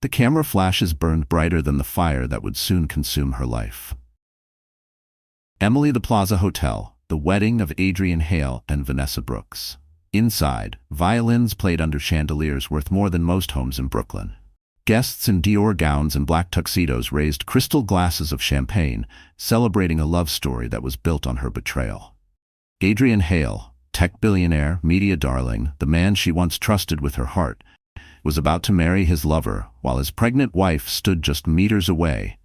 The camera flashes burned brighter than the fire that would soon consume her life. Emily, the Plaza Hotel, the wedding of Adrian Hale and Vanessa Brooks. Inside, violins played under chandeliers worth more than most homes in Brooklyn. Guests in Dior gowns and black tuxedos raised crystal glasses of champagne, celebrating a love story that was built on her betrayal. Adrian Hale, tech billionaire, media darling, the man she once trusted with her heart, was about to marry his lover while his pregnant wife stood just meters away,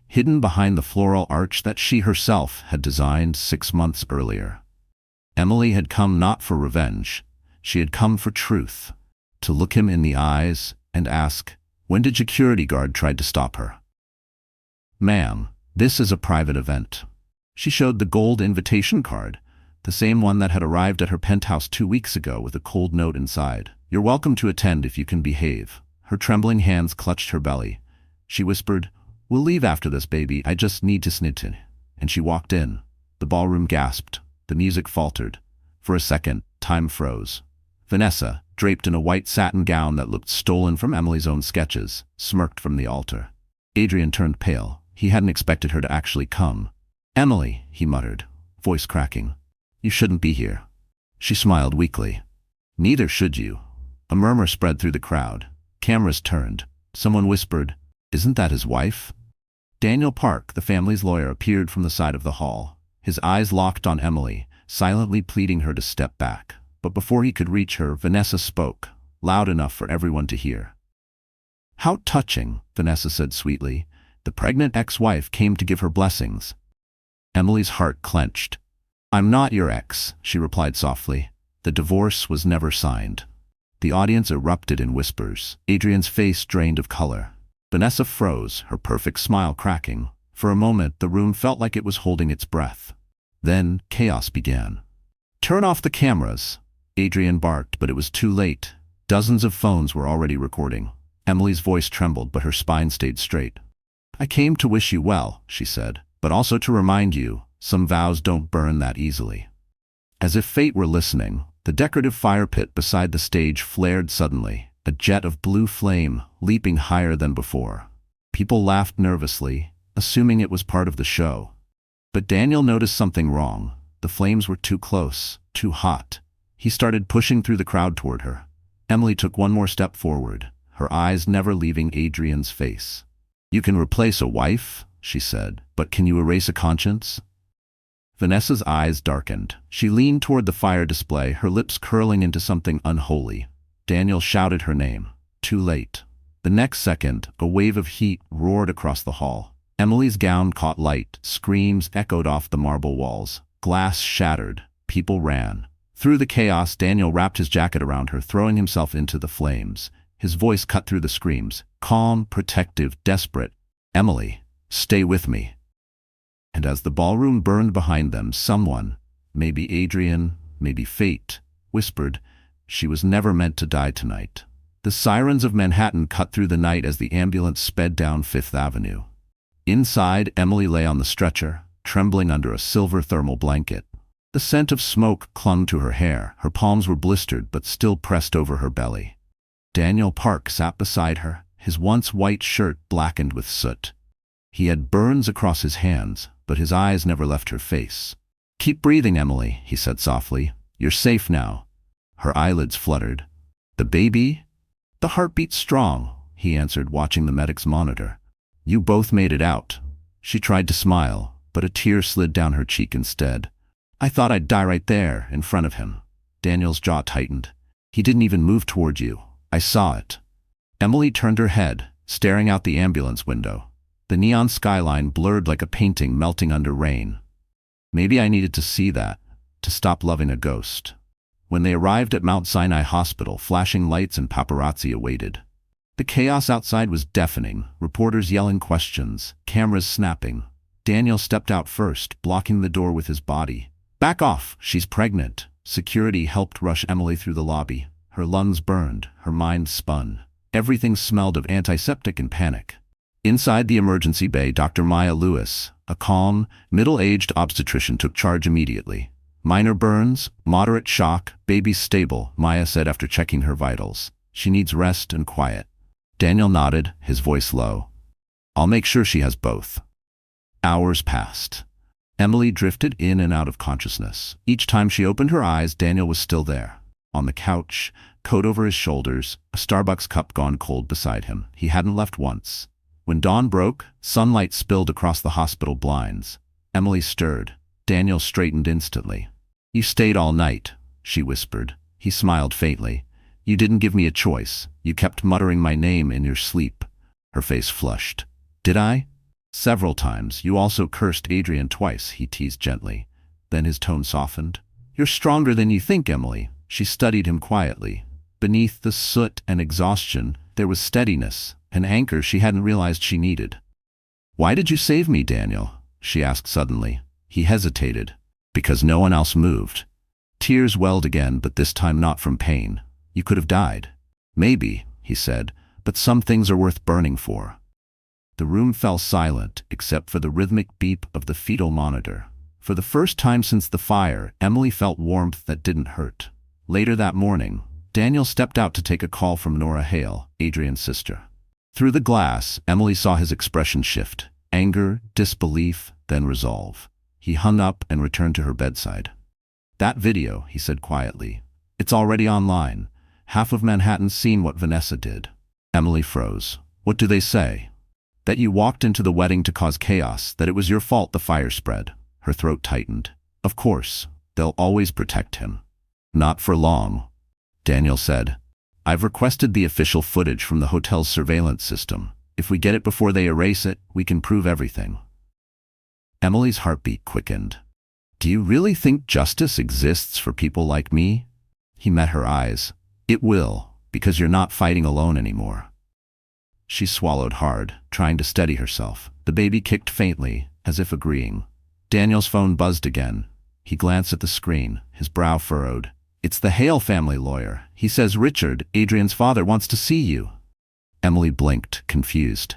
hidden behind the floral arch that she herself had designed 6 months earlier. Emily had come not for revenge. She had come for truth, to look him in the eyes and ask, when did security guard try to stop her? "Ma'am, this is a private event." She showed the gold invitation card, the same one that had arrived at her penthouse 2 weeks ago with a cold note inside. "You're welcome to attend if you can behave." Her trembling hands clutched her belly. She whispered, "We'll leave after this, baby. I just need to snit in." And she walked in. The ballroom gasped. The music faltered. For a second, time froze. Vanessa, draped in a white satin gown that looked stolen from Emily's own sketches, smirked from the altar. Adrian turned pale. He hadn't expected her to actually come. "Emily," he muttered, voice cracking, "you shouldn't be here." She smiled weakly. "Neither should you." A murmur spread through the crowd. Cameras turned. Someone whispered, "Isn't that his wife?" Daniel Park, the family's lawyer, appeared from the side of the hall. His eyes locked on Emily, silently pleading her to step back. But before he could reach her, Vanessa spoke, loud enough for everyone to hear. "How touching," Vanessa said sweetly. "The pregnant ex-wife came to give her blessings." Emily's heart clenched. "I'm not your ex," she replied softly. "The divorce was never signed." The audience erupted in whispers. Adrian's face drained of color. Vanessa froze, her perfect smile cracking. For a moment, the room felt like it was holding its breath. Then, chaos began. "Turn off the cameras," Adrian barked, but it was too late. Dozens of phones were already recording. Emily's voice trembled, but her spine stayed straight. "I came to wish you well," she said, "but also to remind you, some vows don't burn that easily." As if fate were listening, the decorative fire pit beside the stage flared suddenly, a jet of blue flame leaping higher than before. People laughed nervously, assuming it was part of the show. But Daniel noticed something wrong. The flames were too close, too hot. He started pushing through the crowd toward her. Emily took one more step forward, her eyes never leaving Adrian's face. "You can replace a wife," she said, "but can you erase a conscience?" Vanessa's eyes darkened. She leaned toward the fire display, her lips curling into something unholy. Daniel shouted her name. Too late. The next second, a wave of heat roared across the hall. Emily's gown caught light, screams echoed off the marble walls. Glass shattered. People ran. Through the chaos, Daniel wrapped his jacket around her, throwing himself into the flames. His voice cut through the screams. Calm, protective, desperate. "Emily, stay with me." And as the ballroom burned behind them, someone, maybe Adrian, maybe fate, whispered, "She was never meant to die tonight." The sirens of Manhattan cut through the night as the ambulance sped down Fifth Avenue. Inside, Emily lay on the stretcher, trembling under a silver thermal blanket. The scent of smoke clung to her hair. Her palms were blistered but still pressed over her belly. Daniel Park sat beside her, his once white shirt blackened with soot. He had burns across his hands, but his eyes never left her face. "Keep breathing, Emily," he said softly. "You're safe now." Her eyelids fluttered. "The baby?" "The heartbeat's strong," he answered, watching the medic's monitor. "You both made it out." She tried to smile, but a tear slid down her cheek instead. "I thought I'd die right there, in front of him." Daniel's jaw tightened. "He didn't even move toward you. I saw it." Emily turned her head, staring out the ambulance window. The neon skyline blurred like a painting melting under rain. Maybe I needed to see that, to stop loving a ghost. When they arrived at Mount Sinai Hospital, flashing lights and paparazzi awaited. The chaos outside was deafening, reporters yelling questions, cameras snapping. Daniel stepped out first, blocking the door with his body. "Back off, she's pregnant." Security helped rush Emily through the lobby. Her lungs burned, her mind spun. Everything smelled of antiseptic and panic. Inside the emergency bay, Dr. Maya Lewis, a calm, middle-aged obstetrician, took charge immediately. "Minor burns, moderate shock, baby's stable," Maya said after checking her vitals. "She needs rest and quiet." Daniel nodded, his voice low. I'll make sure she has both. Hours passed. Emily drifted in and out of consciousness. Each time she opened her eyes, Daniel was still there. On the couch, coat over his shoulders, a Starbucks cup gone cold beside him. He hadn't left once. When dawn broke, sunlight spilled across the hospital blinds. Emily stirred. Daniel straightened instantly. You stayed all night, she whispered. He smiled faintly. You didn't give me a choice. You kept muttering my name in your sleep. Her face flushed. Did I? Several times. You also cursed Adrian twice, he teased gently. Then his tone softened. You're stronger than you think, Emily. She studied him quietly. Beneath the soot and exhaustion, there was steadiness, an anchor she hadn't realized she needed. Why did you save me, Daniel? She asked suddenly. He hesitated. Because no one else moved. Tears welled again, but this time not from pain. You could have died. Maybe, he said, but some things are worth burning for. The room fell silent, except for the rhythmic beep of the fetal monitor. For the first time since the fire, Emily felt warmth that didn't hurt. Later that morning, Daniel stepped out to take a call from Nora Hale, Adrian's sister. Through the glass, Emily saw his expression shift. Anger, disbelief, then resolve. He hung up and returned to her bedside. That video, he said quietly. It's already online. Half of Manhattan's seen what Vanessa did. Emily froze. What do they say? That you walked into the wedding to cause chaos, that it was your fault the fire spread. Her throat tightened. Of course, they'll always protect him. Not for long, Daniel said. I've requested the official footage from the hotel's surveillance system. If we get it before they erase it, we can prove everything. Emily's heartbeat quickened. Do you really think justice exists for people like me? He met her eyes. It will, because you're not fighting alone anymore. She swallowed hard, trying to steady herself. The baby kicked faintly, as if agreeing. Daniel's phone buzzed again. He glanced at the screen, his brow furrowed. It's the Hale family lawyer. He says Richard, Adrian's father, wants to see you. Emily blinked, confused.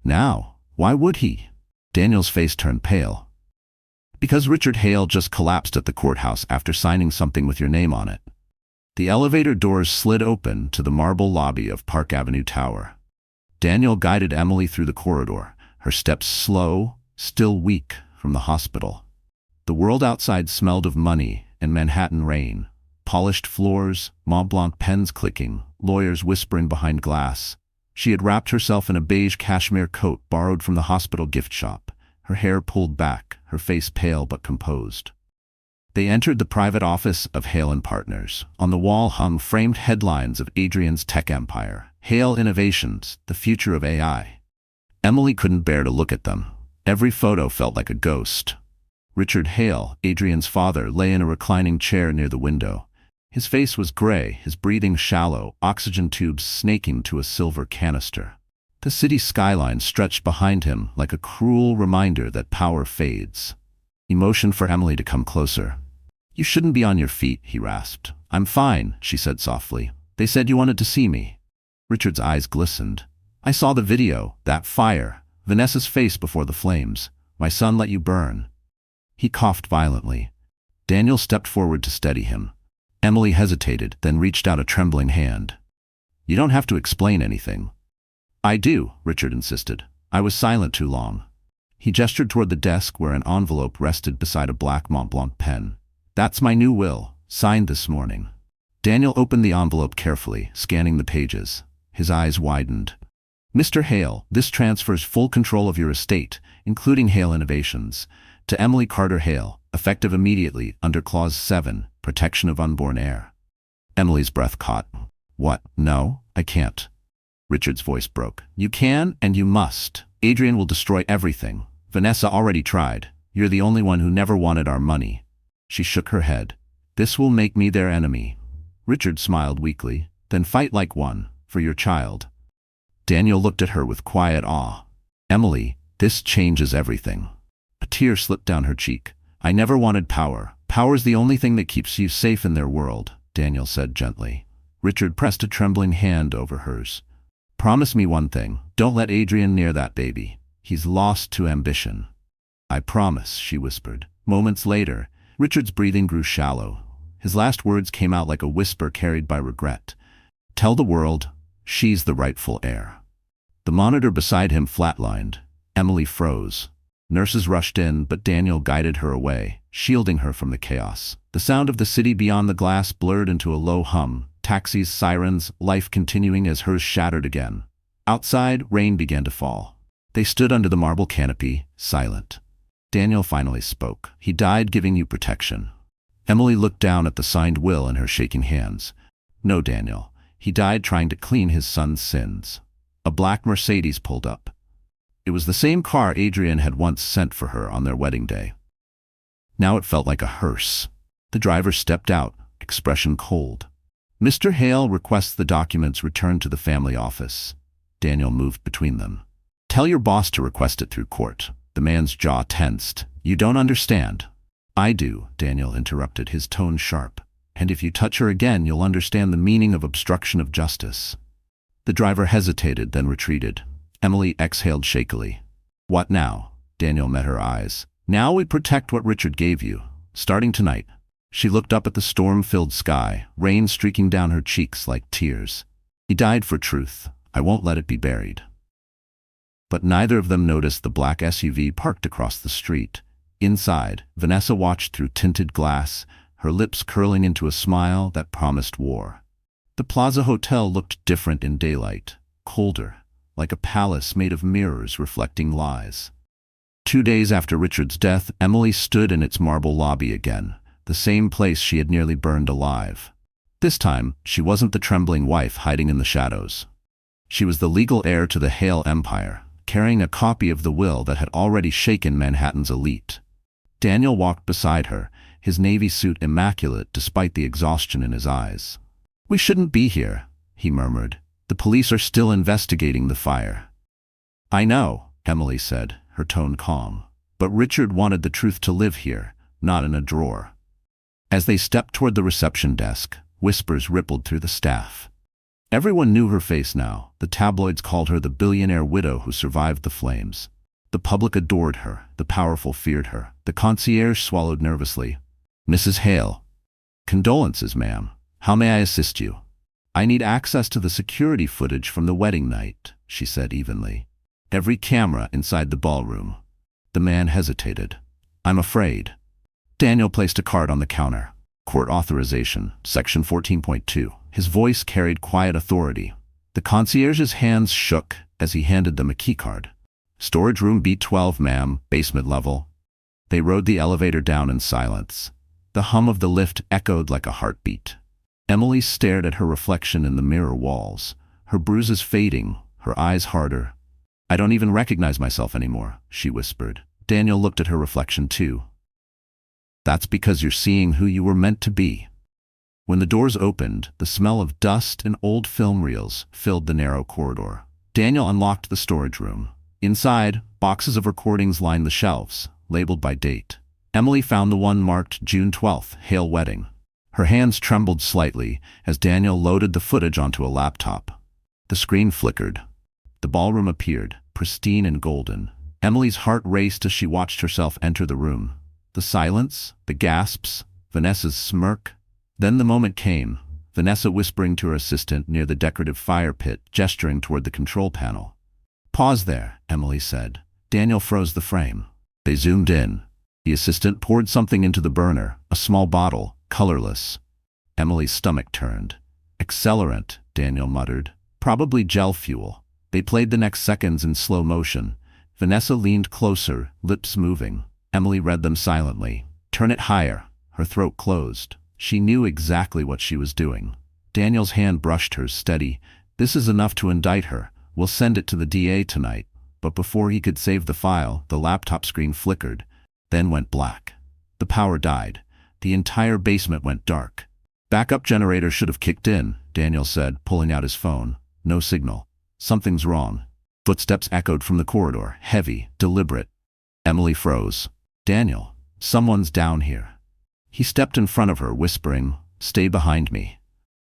Now? Why would he? Daniel's face turned pale. Because Richard Hale just collapsed at the courthouse after signing something with your name on it. The elevator doors slid open to the marble lobby of Park Avenue Tower. Daniel guided Emily through the corridor, her steps slow, still weak from the hospital. The world outside smelled of money and Manhattan rain. Polished floors, Mont Blanc pens clicking, lawyers whispering behind glass. She had wrapped herself in a beige cashmere coat borrowed from the hospital gift shop, her hair pulled back, her face pale but composed. They entered the private office of Hale & Partners. On the wall hung framed headlines of Adrian's tech empire. Hale Innovations, the future of AI. Emily couldn't bear to look at them. Every photo felt like a ghost. Richard Hale, Adrian's father, lay in a reclining chair near the window. His face was gray, his breathing shallow, oxygen tubes snaking to a silver canister. The city skyline stretched behind him like a cruel reminder that power fades. He motioned for Emily to come closer. You shouldn't be on your feet, he rasped. I'm fine, she said softly. They said you wanted to see me. Richard's eyes glistened. I saw the video, that fire, Vanessa's face before the flames. My son let you burn. He coughed violently. Daniel stepped forward to steady him. Emily hesitated, then reached out a trembling hand. You don't have to explain anything. I do, Richard insisted. I was silent too long. He gestured toward the desk where an envelope rested beside a black Mont Blanc pen. That's my new will, signed this morning. Daniel opened the envelope carefully, scanning the pages. His eyes widened. Mr. Hale, this transfers full control of your estate, including Hale Innovations, to Emily Carter Hale, effective immediately under Clause 7, Protection of Unborn Heir. Emily's breath caught. What? No, I can't. Richard's voice broke. You can and you must. Adrian will destroy everything. Vanessa already tried. You're the only one who never wanted our money. She shook her head. This will make me their enemy. Richard smiled weakly. Then fight like one, for your child. Daniel looked at her with quiet awe. Emily, this changes everything. A tear slipped down her cheek. I never wanted power. Power's the only thing that keeps you safe in their world, Daniel said gently. Richard pressed a trembling hand over hers. Promise me one thing. Don't let Adrian near that baby. He's lost to ambition. I promise, she whispered. Moments later, Richard's breathing grew shallow. His last words came out like a whisper carried by regret. Tell the world, she's the rightful heir. The monitor beside him flatlined. Emily froze. Nurses rushed in, but Daniel guided her away, shielding her from the chaos. The sound of the city beyond the glass blurred into a low hum, taxis, sirens, life continuing as hers shattered again. Outside, rain began to fall. They stood under the marble canopy, silent. Daniel finally spoke. "He died giving you protection." Emily looked down at the signed will in her shaking hands. "No, Daniel. He died trying to clean his son's sins." A black Mercedes pulled up. It was the same car Adrian had once sent for her on their wedding day. Now it felt like a hearse. The driver stepped out, expression cold. "Mr. Hale requests the documents returned to the family office." Daniel moved between them. "Tell your boss to request it through court." The man's jaw tensed. "You don't understand." "I do," Daniel interrupted, his tone sharp. "And if you touch her again, you'll understand the meaning of obstruction of justice." The driver hesitated, then retreated. Emily exhaled shakily. "What now?" Daniel met her eyes. "Now we protect what Richard gave you, starting tonight." She looked up at the storm-filled sky, rain streaking down her cheeks like tears. "He died for truth. I won't let it be buried." But neither of them noticed the black SUV parked across the street. Inside, Vanessa watched through tinted glass, her lips curling into a smile that promised war. The Plaza Hotel looked different in daylight, colder, like a palace made of mirrors reflecting lies. 2 days after Richard's death, Emily stood in its marble lobby again, the same place she had nearly burned alive. This time, she wasn't the trembling wife hiding in the shadows. She was the legal heir to the Hale empire, carrying a copy of the will that had already shaken Manhattan's elite. Daniel walked beside her, his navy suit immaculate despite the exhaustion in his eyes. "We shouldn't be here," he murmured. "The police are still investigating the fire." "I know," Emily said, her tone calm. "But Richard wanted the truth to live here, not in a drawer." As they stepped toward the reception desk, whispers rippled through the staff. Everyone knew her face now. The tabloids called her the billionaire widow who survived the flames. The public adored her, the powerful feared her. The concierge swallowed nervously. "Mrs. Hale." "Condolences, ma'am. How may I assist you?" "I need access to the security footage from the wedding night," she said evenly. "Every camera inside the ballroom." The man hesitated. "I'm afraid." Daniel placed a card on the counter. "Court authorization, section 14.2. His voice carried quiet authority. The concierge's hands shook as he handed them a keycard. "Storage room B12, ma'am, basement level." They rode the elevator down in silence. The hum of the lift echoed like a heartbeat. Emily stared at her reflection in the mirror walls, her bruises fading, her eyes harder. "I don't even recognize myself anymore," she whispered. Daniel looked at her reflection too. "That's because you're seeing who you were meant to be." When the doors opened, the smell of dust and old film reels filled the narrow corridor. Daniel unlocked the storage room. Inside, boxes of recordings lined the shelves, labeled by date. Emily found the one marked June 12th, Hale wedding. Her hands trembled slightly as Daniel loaded the footage onto a laptop. The screen flickered. The ballroom appeared, pristine and golden. Emily's heart raced as she watched herself enter the room. The silence, the gasps, Vanessa's smirk. Then the moment came, Vanessa whispering to her assistant near the decorative fire pit, gesturing toward the control panel. "Pause there," Emily said. Daniel froze the frame. They zoomed in. The assistant poured something into the burner, a small bottle, colorless. Emily's stomach turned. "Accelerant," Daniel muttered. "Probably gel fuel." They played the next seconds in slow motion. Vanessa leaned closer, lips moving. Emily read them silently. "Turn it higher." Her throat closed. She knew exactly what she was doing. Daniel's hand brushed hers, steady. "This is enough to indict her. We'll send it to the DA tonight." But before he could save the file, the laptop screen flickered, then went black. The power died. The entire basement went dark. "Backup generator should have kicked in," Daniel said, pulling out his phone. "No signal. Something's wrong." Footsteps echoed from the corridor, heavy, deliberate. Emily froze. "Daniel, someone's down here." He stepped in front of her, whispering, "Stay behind me."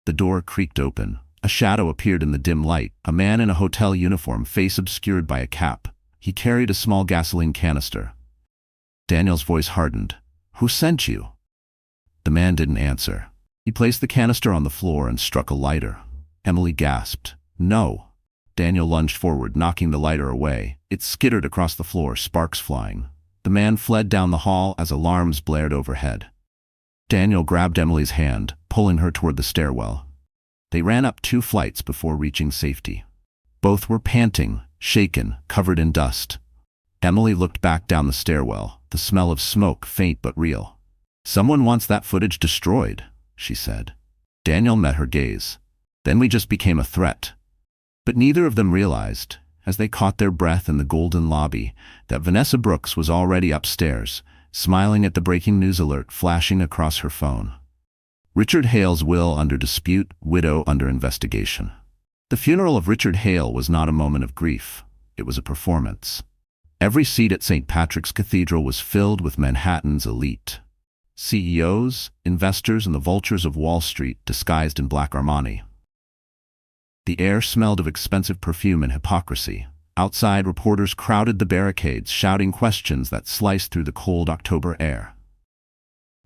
The door creaked open. A shadow appeared in the dim light, a man in a hotel uniform, face obscured by a cap. He carried a small gasoline canister. Daniel's voice hardened. "Who sent you?" The man didn't answer. He placed the canister on the floor and struck a lighter. Emily gasped. "No." Daniel lunged forward, knocking the lighter away. It skittered across the floor, sparks flying. The man fled down the hall as alarms blared overhead. Daniel grabbed Emily's hand, pulling her toward the stairwell. They ran up 2 flights before reaching safety. Both were panting, shaken, covered in dust. Emily looked back down the stairwell, the smell of smoke faint but real. "Someone wants that footage destroyed," she said. Daniel met her gaze. "Then we just became a threat." But neither of them realized, as they caught their breath in the golden lobby, that Vanessa Brooks was already upstairs, smiling at the breaking news alert flashing across her phone. Richard Hale's will under dispute, widow under investigation. The funeral of Richard Hale was not a moment of grief. It was a performance. Every seat at St. Patrick's Cathedral was filled with Manhattan's elite. CEOs, investors, and the vultures of Wall Street disguised in black Armani. The air smelled of expensive perfume and hypocrisy. Outside, reporters crowded the barricades, shouting questions that sliced through the cold October air.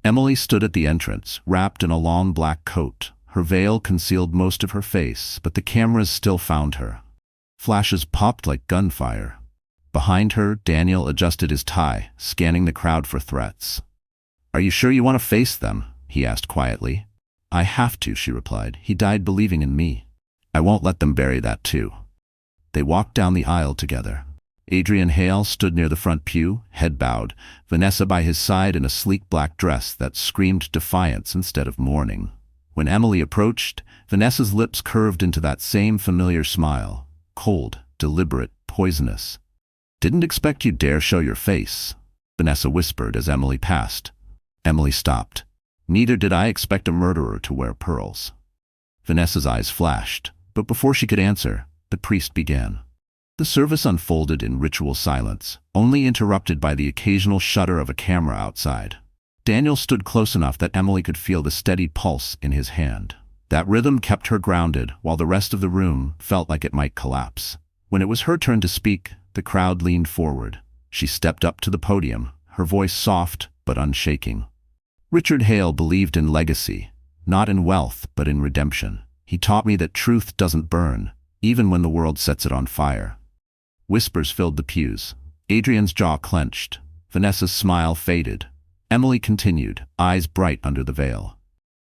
Emily stood at the entrance, wrapped in a long black coat. Her veil concealed most of her face, but the cameras still found her. Flashes popped like gunfire. Behind her, Daniel adjusted his tie, scanning the crowd for threats. "Are you sure you want to face them?" he asked quietly. "I have to," she replied. "He died believing in me. I won't let them bury that too." They walked down the aisle together. Adrian Hale stood near the front pew, head bowed, Vanessa by his side in a sleek black dress that screamed defiance instead of mourning. When Emily approached, Vanessa's lips curved into that same familiar smile, cold, deliberate, poisonous. "Didn't expect you'd dare show your face," Vanessa whispered as Emily passed. Emily stopped. "Neither did I expect a murderer to wear pearls." Vanessa's eyes flashed, but before she could answer, the priest began. The service unfolded in ritual silence, only interrupted by the occasional shudder of a camera outside. Daniel stood close enough that Emily could feel the steady pulse in his hand. That rhythm kept her grounded, while the rest of the room felt like it might collapse. When it was her turn to speak, the crowd leaned forward. She stepped up to the podium, her voice soft but unshaking. "Richard Hale believed in legacy, not in wealth but in redemption. He taught me that truth doesn't burn, even when the world sets it on fire." Whispers filled the pews. Adrian's jaw clenched. Vanessa's smile faded. Emily continued, eyes bright under the veil.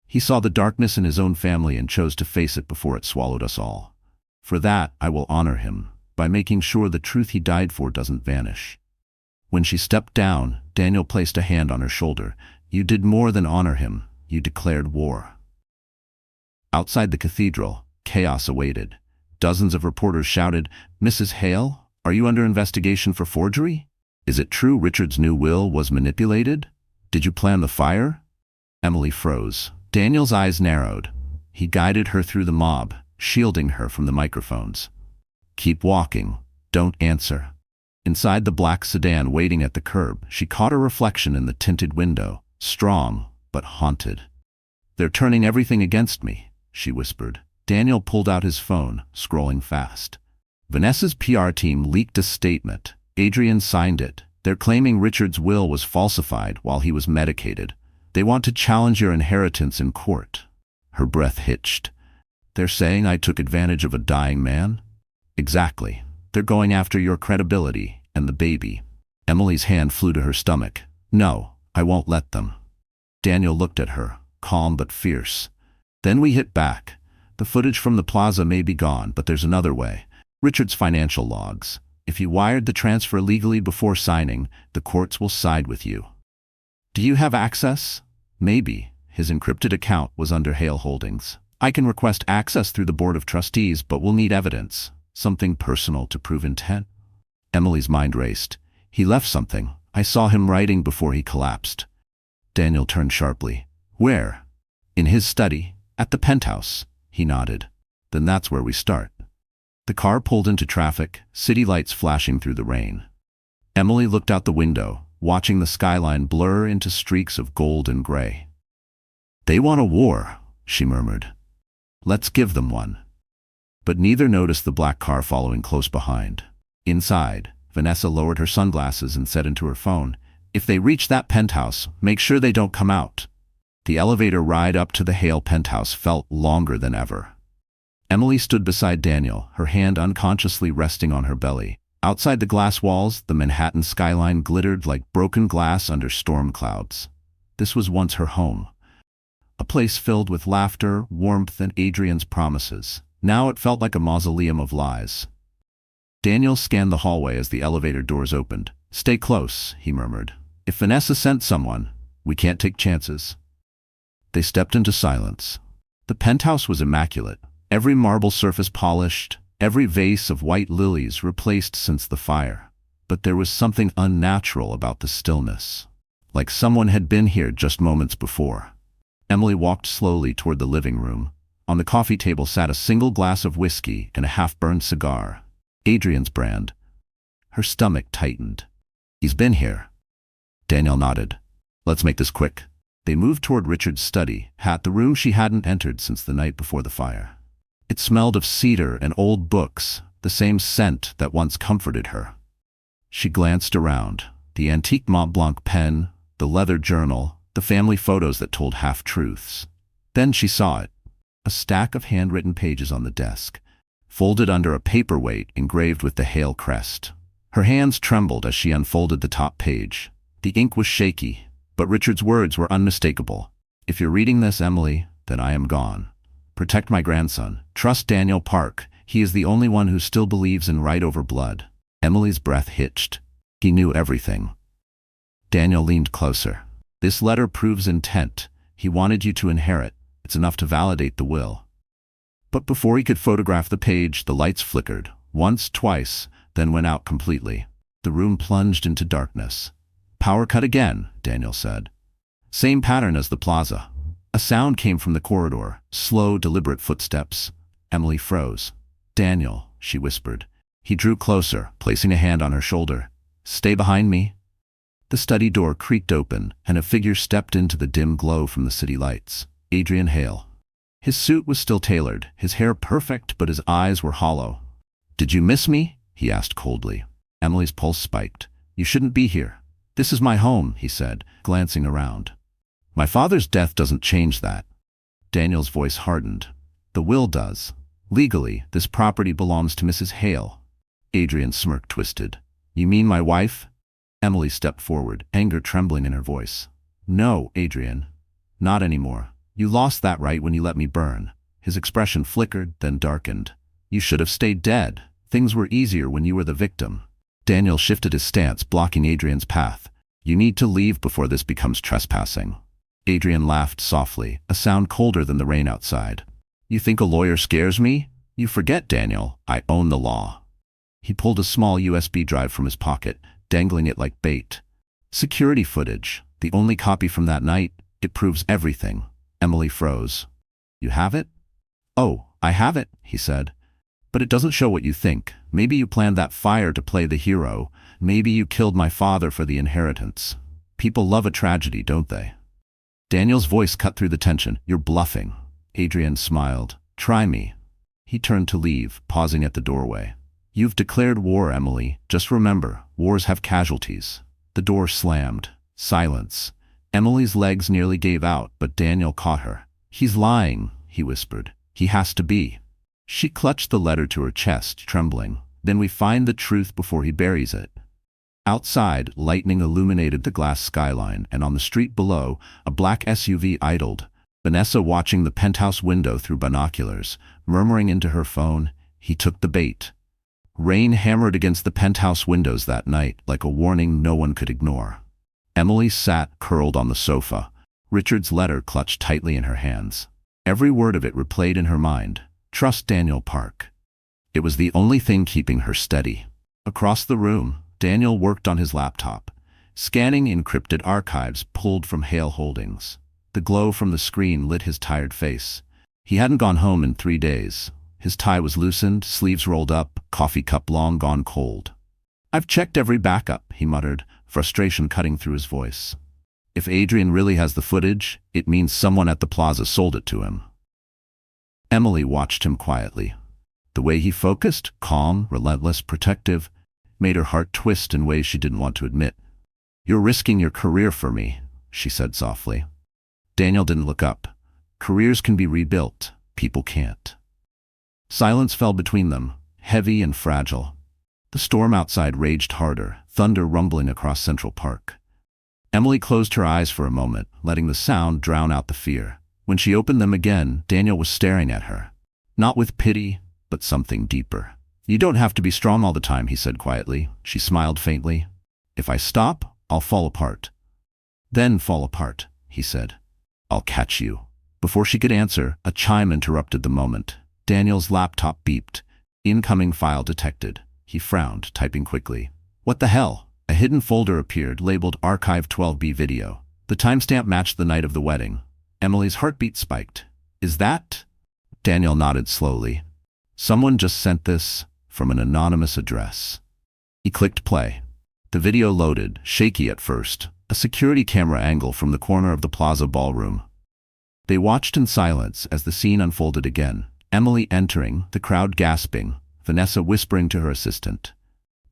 "He saw the darkness in his own family and chose to face it before it swallowed us all. For that, I will honor him, by making sure the truth he died for doesn't vanish." When she stepped down, Daniel placed a hand on her shoulder. "You did more than honor him. You declared war." Outside the cathedral, chaos awaited. Dozens of reporters shouted, "Mrs. Hale, are you under investigation for forgery? Is it true Richard's new will was manipulated? Did you plan the fire?" Emily froze. Daniel's eyes narrowed. He guided her through the mob, shielding her from the microphones. "Keep walking. Don't answer." Inside the black sedan waiting at the curb, she caught a reflection in the tinted window, strong but haunted. "They're turning everything against me," she whispered. Daniel pulled out his phone, scrolling fast. Vanessa's PR team leaked a statement. Adrian signed it. "They're claiming Richard's will was falsified while he was medicated. They want to challenge your inheritance in court." Her breath hitched. "They're saying I took advantage of a dying man?" "Exactly. They're going after your credibility and the baby." Emily's hand flew to her stomach. "No, I won't let them." Daniel looked at her, calm but fierce. "Then we hit back. The footage from the plaza may be gone, but there's another way. Richard's financial logs. If you wired the transfer legally before signing, the courts will side with you." "Do you have access?" "Maybe. His encrypted account was under Hale Holdings. I can request access through the Board of Trustees, but we'll need evidence. Something personal to prove intent." Emily's mind raced. "He left something. I saw him writing before he collapsed." Daniel turned sharply. "Where?" "In his study. At the penthouse." He nodded. "Then that's where we start." The car pulled into traffic, city lights flashing through the rain. Emily looked out the window, watching the skyline blur into streaks of gold and gray. "They want a war," she murmured. "Let's give them one." But neither noticed the black car following close behind. Inside, Vanessa lowered her sunglasses and said into her phone, "If they reach that penthouse, make sure they don't come out." The elevator ride up to the Hale penthouse felt longer than ever. Emily stood beside Daniel, her hand unconsciously resting on her belly. Outside the glass walls, the Manhattan skyline glittered like broken glass under storm clouds. This was once her home. A place filled with laughter, warmth, and Adrian's promises. Now it felt like a mausoleum of lies. Daniel scanned the hallway as the elevator doors opened. "Stay close," he murmured. "If Vanessa sent someone, we can't take chances." They stepped into silence. The penthouse was immaculate. Every marble surface polished, every vase of white lilies replaced since the fire. But there was something unnatural about the stillness. Like someone had been here just moments before. Emily walked slowly toward the living room. On the coffee table sat a single glass of whiskey and a half-burned cigar. Adrian's brand. Her stomach tightened. "He's been here." Daniel nodded. "Let's make this quick." They moved toward Richard's study, the room she hadn't entered since the night before the fire. It smelled of cedar and old books, the same scent that once comforted her. She glanced around. The antique Mont Blanc pen, the leather journal, the family photos that told half-truths. Then she saw it. A stack of handwritten pages on the desk, folded under a paperweight engraved with the Hale crest. Her hands trembled as she unfolded the top page. The ink was shaky, but Richard's words were unmistakable. "If you're reading this, Emily, then I am gone. Protect my grandson. Trust Daniel Park. He is the only one who still believes in right over blood." Emily's breath hitched. He knew everything. Daniel leaned closer. "This letter proves intent. He wanted you to inherit. It's enough to validate the will." But before he could photograph the page, the lights flickered. Once, twice, then went out completely. The room plunged into darkness. "Power cut again," Daniel said. "Same pattern as the plaza." A sound came from the corridor, slow, deliberate footsteps. Emily froze. "Daniel," she whispered. He drew closer, placing a hand on her shoulder. "Stay behind me." The study door creaked open, and a figure stepped into the dim glow from the city lights. Adrian Hale. His suit was still tailored, his hair perfect, but his eyes were hollow. "Did you miss me?" he asked coldly. Emily's pulse spiked. "You shouldn't be here." "This is my home," he said, glancing around. "My father's death doesn't change that." Daniel's voice hardened. "The will does. Legally, this property belongs to Mrs. Hale." Adrian's smirk twisted. "You mean my wife?" Emily stepped forward, anger trembling in her voice. "No, Adrian. Not anymore. You lost that right when you let me burn." His expression flickered, then darkened. "You should have stayed dead. Things were easier when you were the victim." Daniel shifted his stance, blocking Adrian's path. "You need to leave before this becomes trespassing." Adrian laughed softly, a sound colder than the rain outside. "You think a lawyer scares me? You forget, Daniel. I own the law." He pulled a small USB drive from his pocket, dangling it like bait. "Security footage. The only copy from that night. It proves everything." Emily froze. "You have it?" "Oh, I have it," he said. "But it doesn't show what you think. Maybe you planned that fire to play the hero. Maybe you killed my father for the inheritance. People love a tragedy, don't they?" Daniel's voice cut through the tension. "You're bluffing." Adrian smiled. "Try me." He turned to leave, pausing at the doorway. "You've declared war, Emily. Just remember, wars have casualties." The door slammed. Silence. Emily's legs nearly gave out, but Daniel caught her. "He's lying," he whispered. "He has to be." She clutched the letter to her chest, trembling. "Then we find the truth before he buries it." Outside, lightning illuminated the glass skyline, and on the street below, a black SUV idled. Vanessa watching the penthouse window through binoculars, murmuring into her phone, "He took the bait." Rain hammered against the penthouse windows that night, like a warning no one could ignore. Emily sat curled on the sofa, Richard's letter clutched tightly in her hands. Every word of it replayed in her mind. Trust Daniel Park. It was the only thing keeping her steady. Across the room, Daniel worked on his laptop, scanning encrypted archives pulled from Hale Holdings. The glow from the screen lit his tired face. He hadn't gone home in 3 days. His tie was loosened, sleeves rolled up, coffee cup long gone cold. "I've checked every backup," he muttered, frustration cutting through his voice. If Adrian really has the footage, it means someone at the plaza sold it to him. Emily watched him quietly. The way he focused, calm, relentless, protective, made her heart twist in ways she didn't want to admit. "You're risking your career for me," she said softly. Daniel didn't look up. Careers can be rebuilt. People can't. Silence fell between them, heavy and fragile. The storm outside raged harder, thunder rumbling across Central Park. Emily closed her eyes for a moment, letting the sound drown out the fear. When she opened them again, Daniel was staring at her. Not with pity, but something deeper. "You don't have to be strong all the time," he said quietly. She smiled faintly. "If I stop, I'll fall apart." "Then fall apart," he said. "I'll catch you." Before she could answer, a chime interrupted the moment. Daniel's laptop beeped. Incoming file detected. He frowned, typing quickly. "What the hell?" A hidden folder appeared, labeled Archive 12B Video. The timestamp matched the night of the wedding. Emily's heartbeat spiked. "Is that?" Daniel nodded slowly. "Someone just sent this from an anonymous address." He clicked play. The video loaded, shaky at first, a security camera angle from the corner of the Plaza ballroom. They watched in silence as the scene unfolded again. Emily entering, the crowd gasping, Vanessa whispering to her assistant.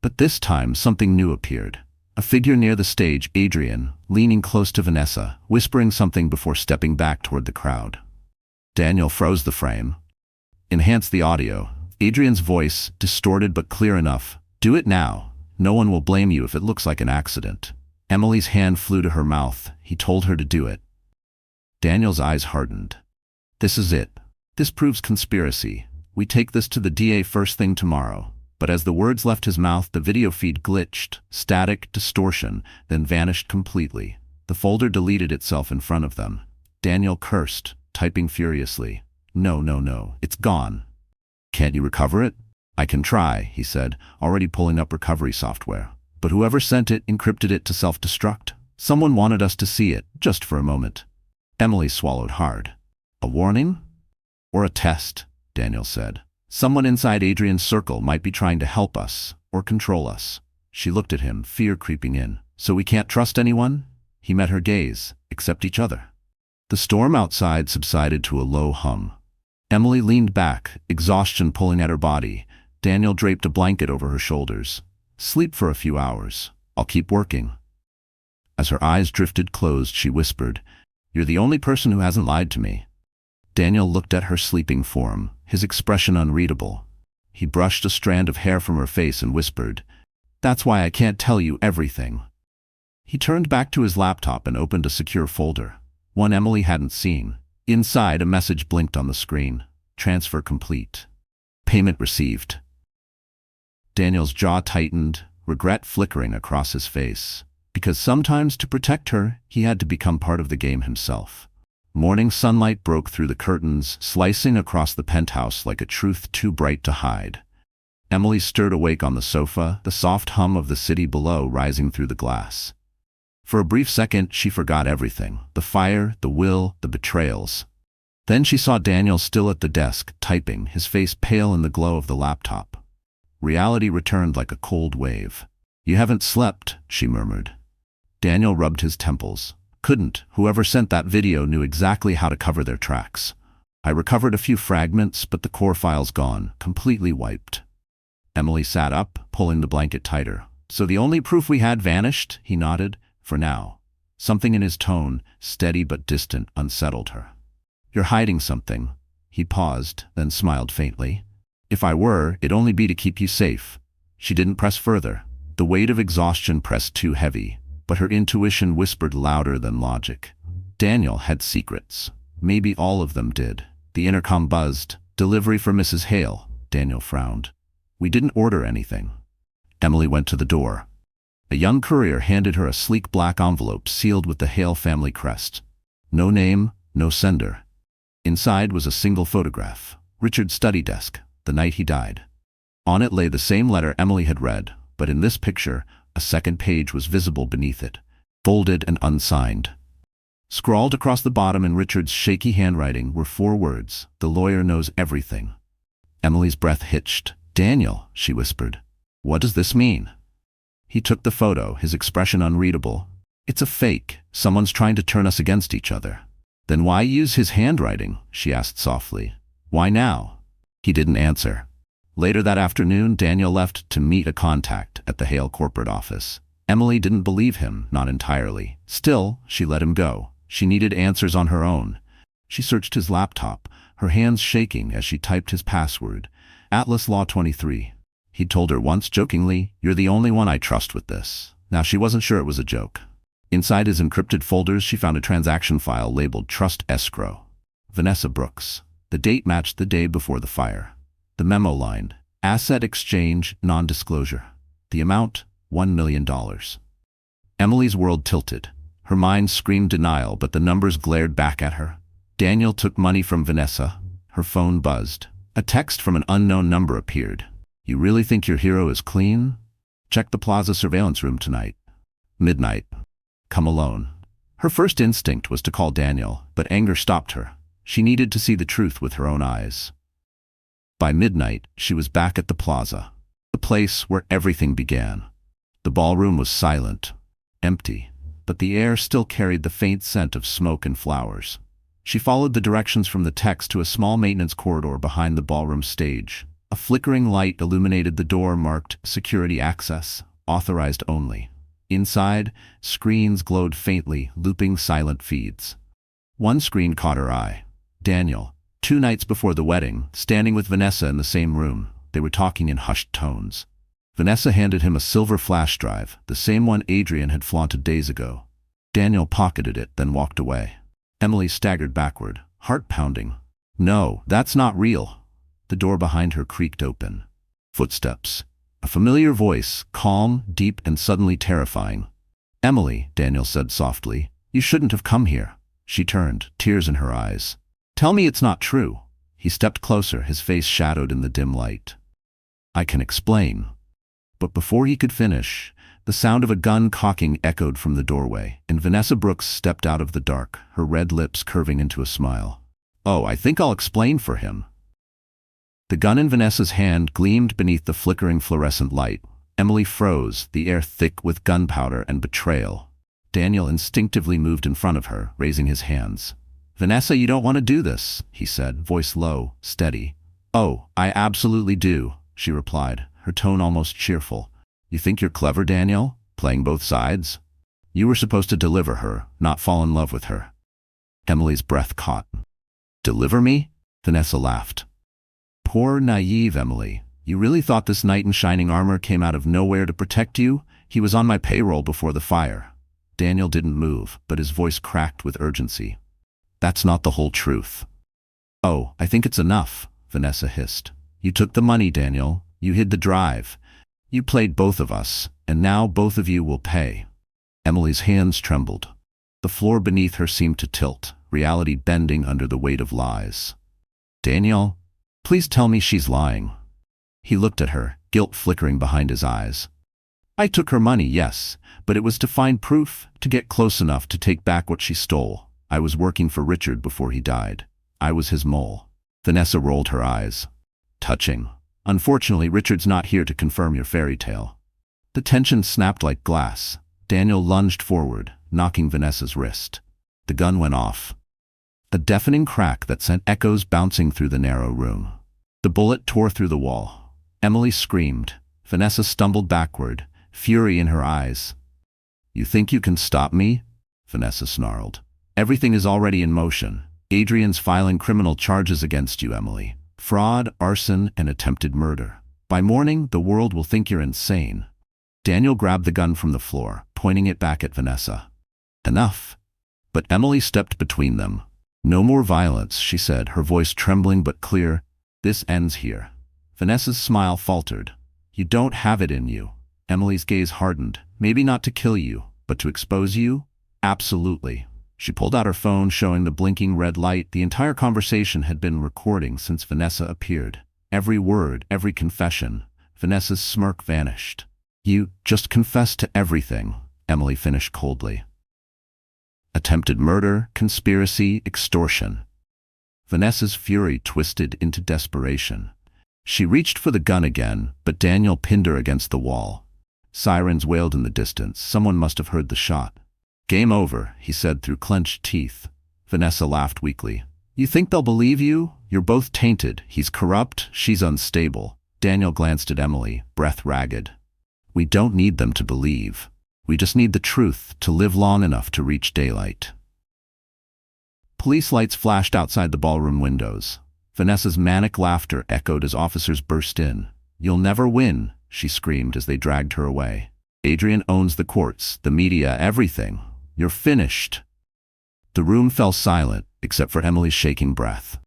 But this time something new appeared. A figure near the stage, Adrian, leaning close to Vanessa, whispering something before stepping back toward the crowd. Daniel froze the frame. Enhanced the audio. Adrian's voice, distorted but clear enough. "Do it now. No one will blame you if it looks like an accident." Emily's hand flew to her mouth. He told her to do it. Daniel's eyes hardened. "This is it. This proves conspiracy. We take this to the DA first thing tomorrow." But as the words left his mouth, the video feed glitched, static distortion, then vanished completely. The folder deleted itself in front of them. Daniel cursed, typing furiously. No, it's gone." "Can't you recover it?" "I can try," he said, already pulling up recovery software. "But whoever sent it encrypted it to self-destruct. Someone wanted us to see it, just for a moment." Emily swallowed hard. "A warning? Or a test?" Daniel said. "Someone inside Adrian's circle might be trying to help us, or control us." She looked at him, fear creeping in. "So we can't trust anyone?" He met her gaze, except each other. The storm outside subsided to a low hum. Emily leaned back, exhaustion pulling at her body. Daniel draped a blanket over her shoulders. "Sleep for a few hours. I'll keep working." As her eyes drifted closed, she whispered, "You're the only person who hasn't lied to me." Daniel looked at her sleeping form, his expression unreadable. He brushed a strand of hair from her face and whispered, "That's why I can't tell you everything." He turned back to his laptop and opened a secure folder, one Emily hadn't seen. Inside, a message blinked on the screen. "Transfer complete. Payment received." Daniel's jaw tightened, regret flickering across his face. Because sometimes to protect her, he had to become part of the game himself. Morning sunlight broke through the curtains, slicing across the penthouse like a truth too bright to hide. Emily stirred awake on the sofa, the soft hum of the city below rising through the glass. For a brief second, she forgot everything. The fire, the will, the betrayals. Then she saw Daniel still at the desk, typing, his face pale in the glow of the laptop. Reality returned like a cold wave. "You haven't slept," she murmured. Daniel rubbed his temples. "Couldn't. Whoever sent that video knew exactly how to cover their tracks. I recovered a few fragments, but the core file's gone, completely wiped." Emily sat up, pulling the blanket tighter. "So the only proof we had vanished?" He nodded. "For now." Something in his tone, steady but distant, unsettled her. "You're hiding something." He paused, then smiled faintly. "If I were, it'd only be to keep you safe." She didn't press further. The weight of exhaustion pressed too heavy, but her intuition whispered louder than logic. Daniel had secrets. Maybe all of them did. The intercom buzzed. "Delivery for Mrs. Hale." Daniel frowned. "We didn't order anything." Emily went to the door. A young courier handed her a sleek black envelope sealed with the Hale family crest. No name, no sender. Inside was a single photograph. Richard's study desk, the night he died. On it lay the same letter Emily had read, but in this picture, a second page was visible beneath it, folded and unsigned. Scrawled across the bottom in Richard's shaky handwriting were 4 words, "The lawyer knows everything." Emily's breath hitched. "Daniel," she whispered. "What does this mean?" He took the photo, his expression unreadable. "It's a fake. Someone's trying to turn us against each other." "Then why use his handwriting?" she asked softly. "Why now?" He didn't answer. Later that afternoon, Daniel left to meet a contact at the Hale corporate office. Emily didn't believe him, not entirely. Still, she let him go. She needed answers on her own. She searched his laptop, her hands shaking as she typed his password, Atlas Law 23. He'd told her once jokingly, "You're the only one I trust with this." Now she wasn't sure it was a joke. Inside his encrypted folders, she found a transaction file labeled Trust Escrow. Vanessa Brooks. The date matched the day before the fire. The memo line, Asset Exchange, Non-Disclosure. The amount, $1 million. Emily's world tilted. Her mind screamed denial, but the numbers glared back at her. Daniel took money from Vanessa. Her phone buzzed. A text from an unknown number appeared. "You really think your hero is clean? Check the plaza surveillance room tonight. Midnight. Come alone." Her first instinct was to call Daniel, but anger stopped her. She needed to see the truth with her own eyes. By midnight, she was back at the plaza, the place where everything began. The ballroom was silent, empty, but the air still carried the faint scent of smoke and flowers. She followed the directions from the text to a small maintenance corridor behind the ballroom stage. A flickering light illuminated the door marked Security Access, Authorized Only. Inside, screens glowed faintly, looping silent feeds. One screen caught her eye. Daniel, 2 nights before the wedding, standing with Vanessa in the same room. They were talking in hushed tones. Vanessa handed him a silver flash drive, the same one Adrian had flaunted days ago. Daniel pocketed it, then walked away. Emily staggered backward, heart pounding. "No, that's not real." The door behind her creaked open. Footsteps. A familiar voice, calm, deep, and suddenly terrifying. "Emily," Daniel said softly, "you shouldn't have come here." She turned, tears in her eyes. "Tell me it's not true." He stepped closer, his face shadowed in the dim light. "I can explain." But before he could finish, the sound of a gun cocking echoed from the doorway, and Vanessa Brooks stepped out of the dark, her red lips curving into a smile. "Oh, I think I'll explain for him." The gun in Vanessa's hand gleamed beneath the flickering fluorescent light. Emily froze, the air thick with gunpowder and betrayal. Daniel instinctively moved in front of her, raising his hands. "Vanessa, you don't want to do this," he said, voice low, steady. "Oh, I absolutely do," she replied, her tone almost cheerful. "You think you're clever, Daniel? Playing both sides? You were supposed to deliver her, not fall in love with her." Emily's breath caught. "Deliver me?" Vanessa laughed. "Poor, naive Emily. You really thought this knight in shining armor came out of nowhere to protect you? He was on my payroll before the fire." Daniel didn't move, but his voice cracked with urgency. "That's not the whole truth." "Oh, I think it's enough," Vanessa hissed. "You took the money, Daniel. You hid the drive. You played both of us, and now both of you will pay." Emily's hands trembled. The floor beneath her seemed to tilt, reality bending under the weight of lies. "Daniel, please tell me she's lying." He looked at her, guilt flickering behind his eyes. "I took her money, yes, but it was to find proof, to get close enough to take back what she stole. I was working for Richard before he died. I was his mole." Vanessa rolled her eyes. "Touching. Unfortunately, Richard's not here to confirm your fairy tale." The tension snapped like glass. Daniel lunged forward, knocking Vanessa's wrist. The gun went off. A deafening crack that sent echoes bouncing through the narrow room. The bullet tore through the wall. Emily screamed. Vanessa stumbled backward, fury in her eyes. "You think you can stop me?" Vanessa snarled. "Everything is already in motion. Adrian's filing criminal charges against you, Emily. Fraud, arson, and attempted murder. By morning, the world will think you're insane." Daniel grabbed the gun from the floor, pointing it back at Vanessa. "Enough." But Emily stepped between them. "No more violence," she said, her voice trembling but clear. "This ends here." Vanessa's smile faltered. "You don't have it in you." Emily's gaze hardened. "Maybe not to kill you, but to expose you? Absolutely." She pulled out her phone, showing the blinking red light. The entire conversation had been recording since Vanessa appeared. Every word, every confession. Vanessa's smirk vanished. "You just confessed to everything," Emily finished coldly. "Attempted murder, conspiracy, extortion." Vanessa's fury twisted into desperation. She reached for the gun again, but Daniel pinned her against the wall. Sirens wailed in the distance. Someone must have heard the shot. "Game over," he said through clenched teeth. Vanessa laughed weakly. "You think they'll believe you? You're both tainted. He's corrupt, she's unstable." Daniel glanced at Emily, breath ragged. "We don't need them to believe. We just need the truth to live long enough to reach daylight." Police lights flashed outside the ballroom windows. Vanessa's manic laughter echoed as officers burst in. "You'll never win," she screamed as they dragged her away. "Adrian owns the courts, the media, everything. You're finished." The room fell silent, except for Emily's shaking breath.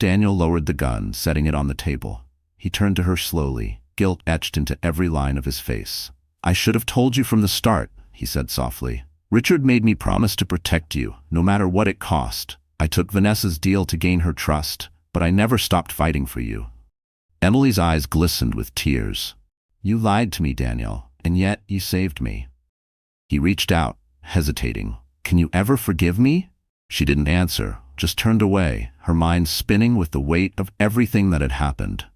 Daniel lowered the gun, setting it on the table. He turned to her slowly, guilt etched into every line of his face. "I should have told you from the start," he said softly. "Richard made me promise to protect you, no matter what it cost. I took Vanessa's deal to gain her trust, but I never stopped fighting for you." Emily's eyes glistened with tears. "You lied to me, Daniel, and yet you saved me." He reached out, hesitating. "Can you ever forgive me?" She didn't answer, just turned away, her mind spinning with the weight of everything that had happened.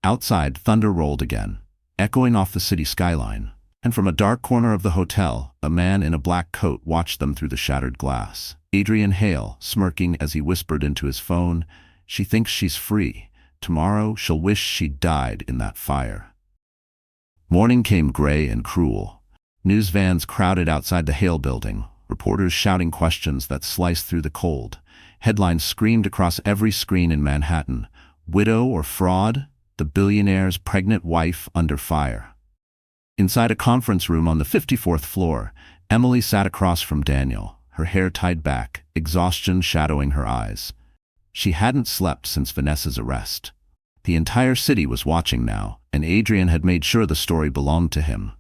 Outside, thunder rolled again, echoing off the city skyline, and from a dark corner of the hotel, a man in a black coat watched them through the shattered glass. Adrian Hale, smirking as he whispered into his phone, "She thinks she's free. Tomorrow she'll wish she'd died in that fire." Morning came gray and cruel. News vans crowded outside the Hale building, reporters shouting questions that sliced through the cold. Headlines screamed across every screen in Manhattan. "Widow or fraud? The billionaire's pregnant wife under fire." Inside a conference room on the 54th floor, Emily sat across from Daniel, her hair tied back, exhaustion shadowing her eyes. She hadn't slept since Vanessa's arrest. The entire city was watching now, and Adrian had made sure the story belonged to him.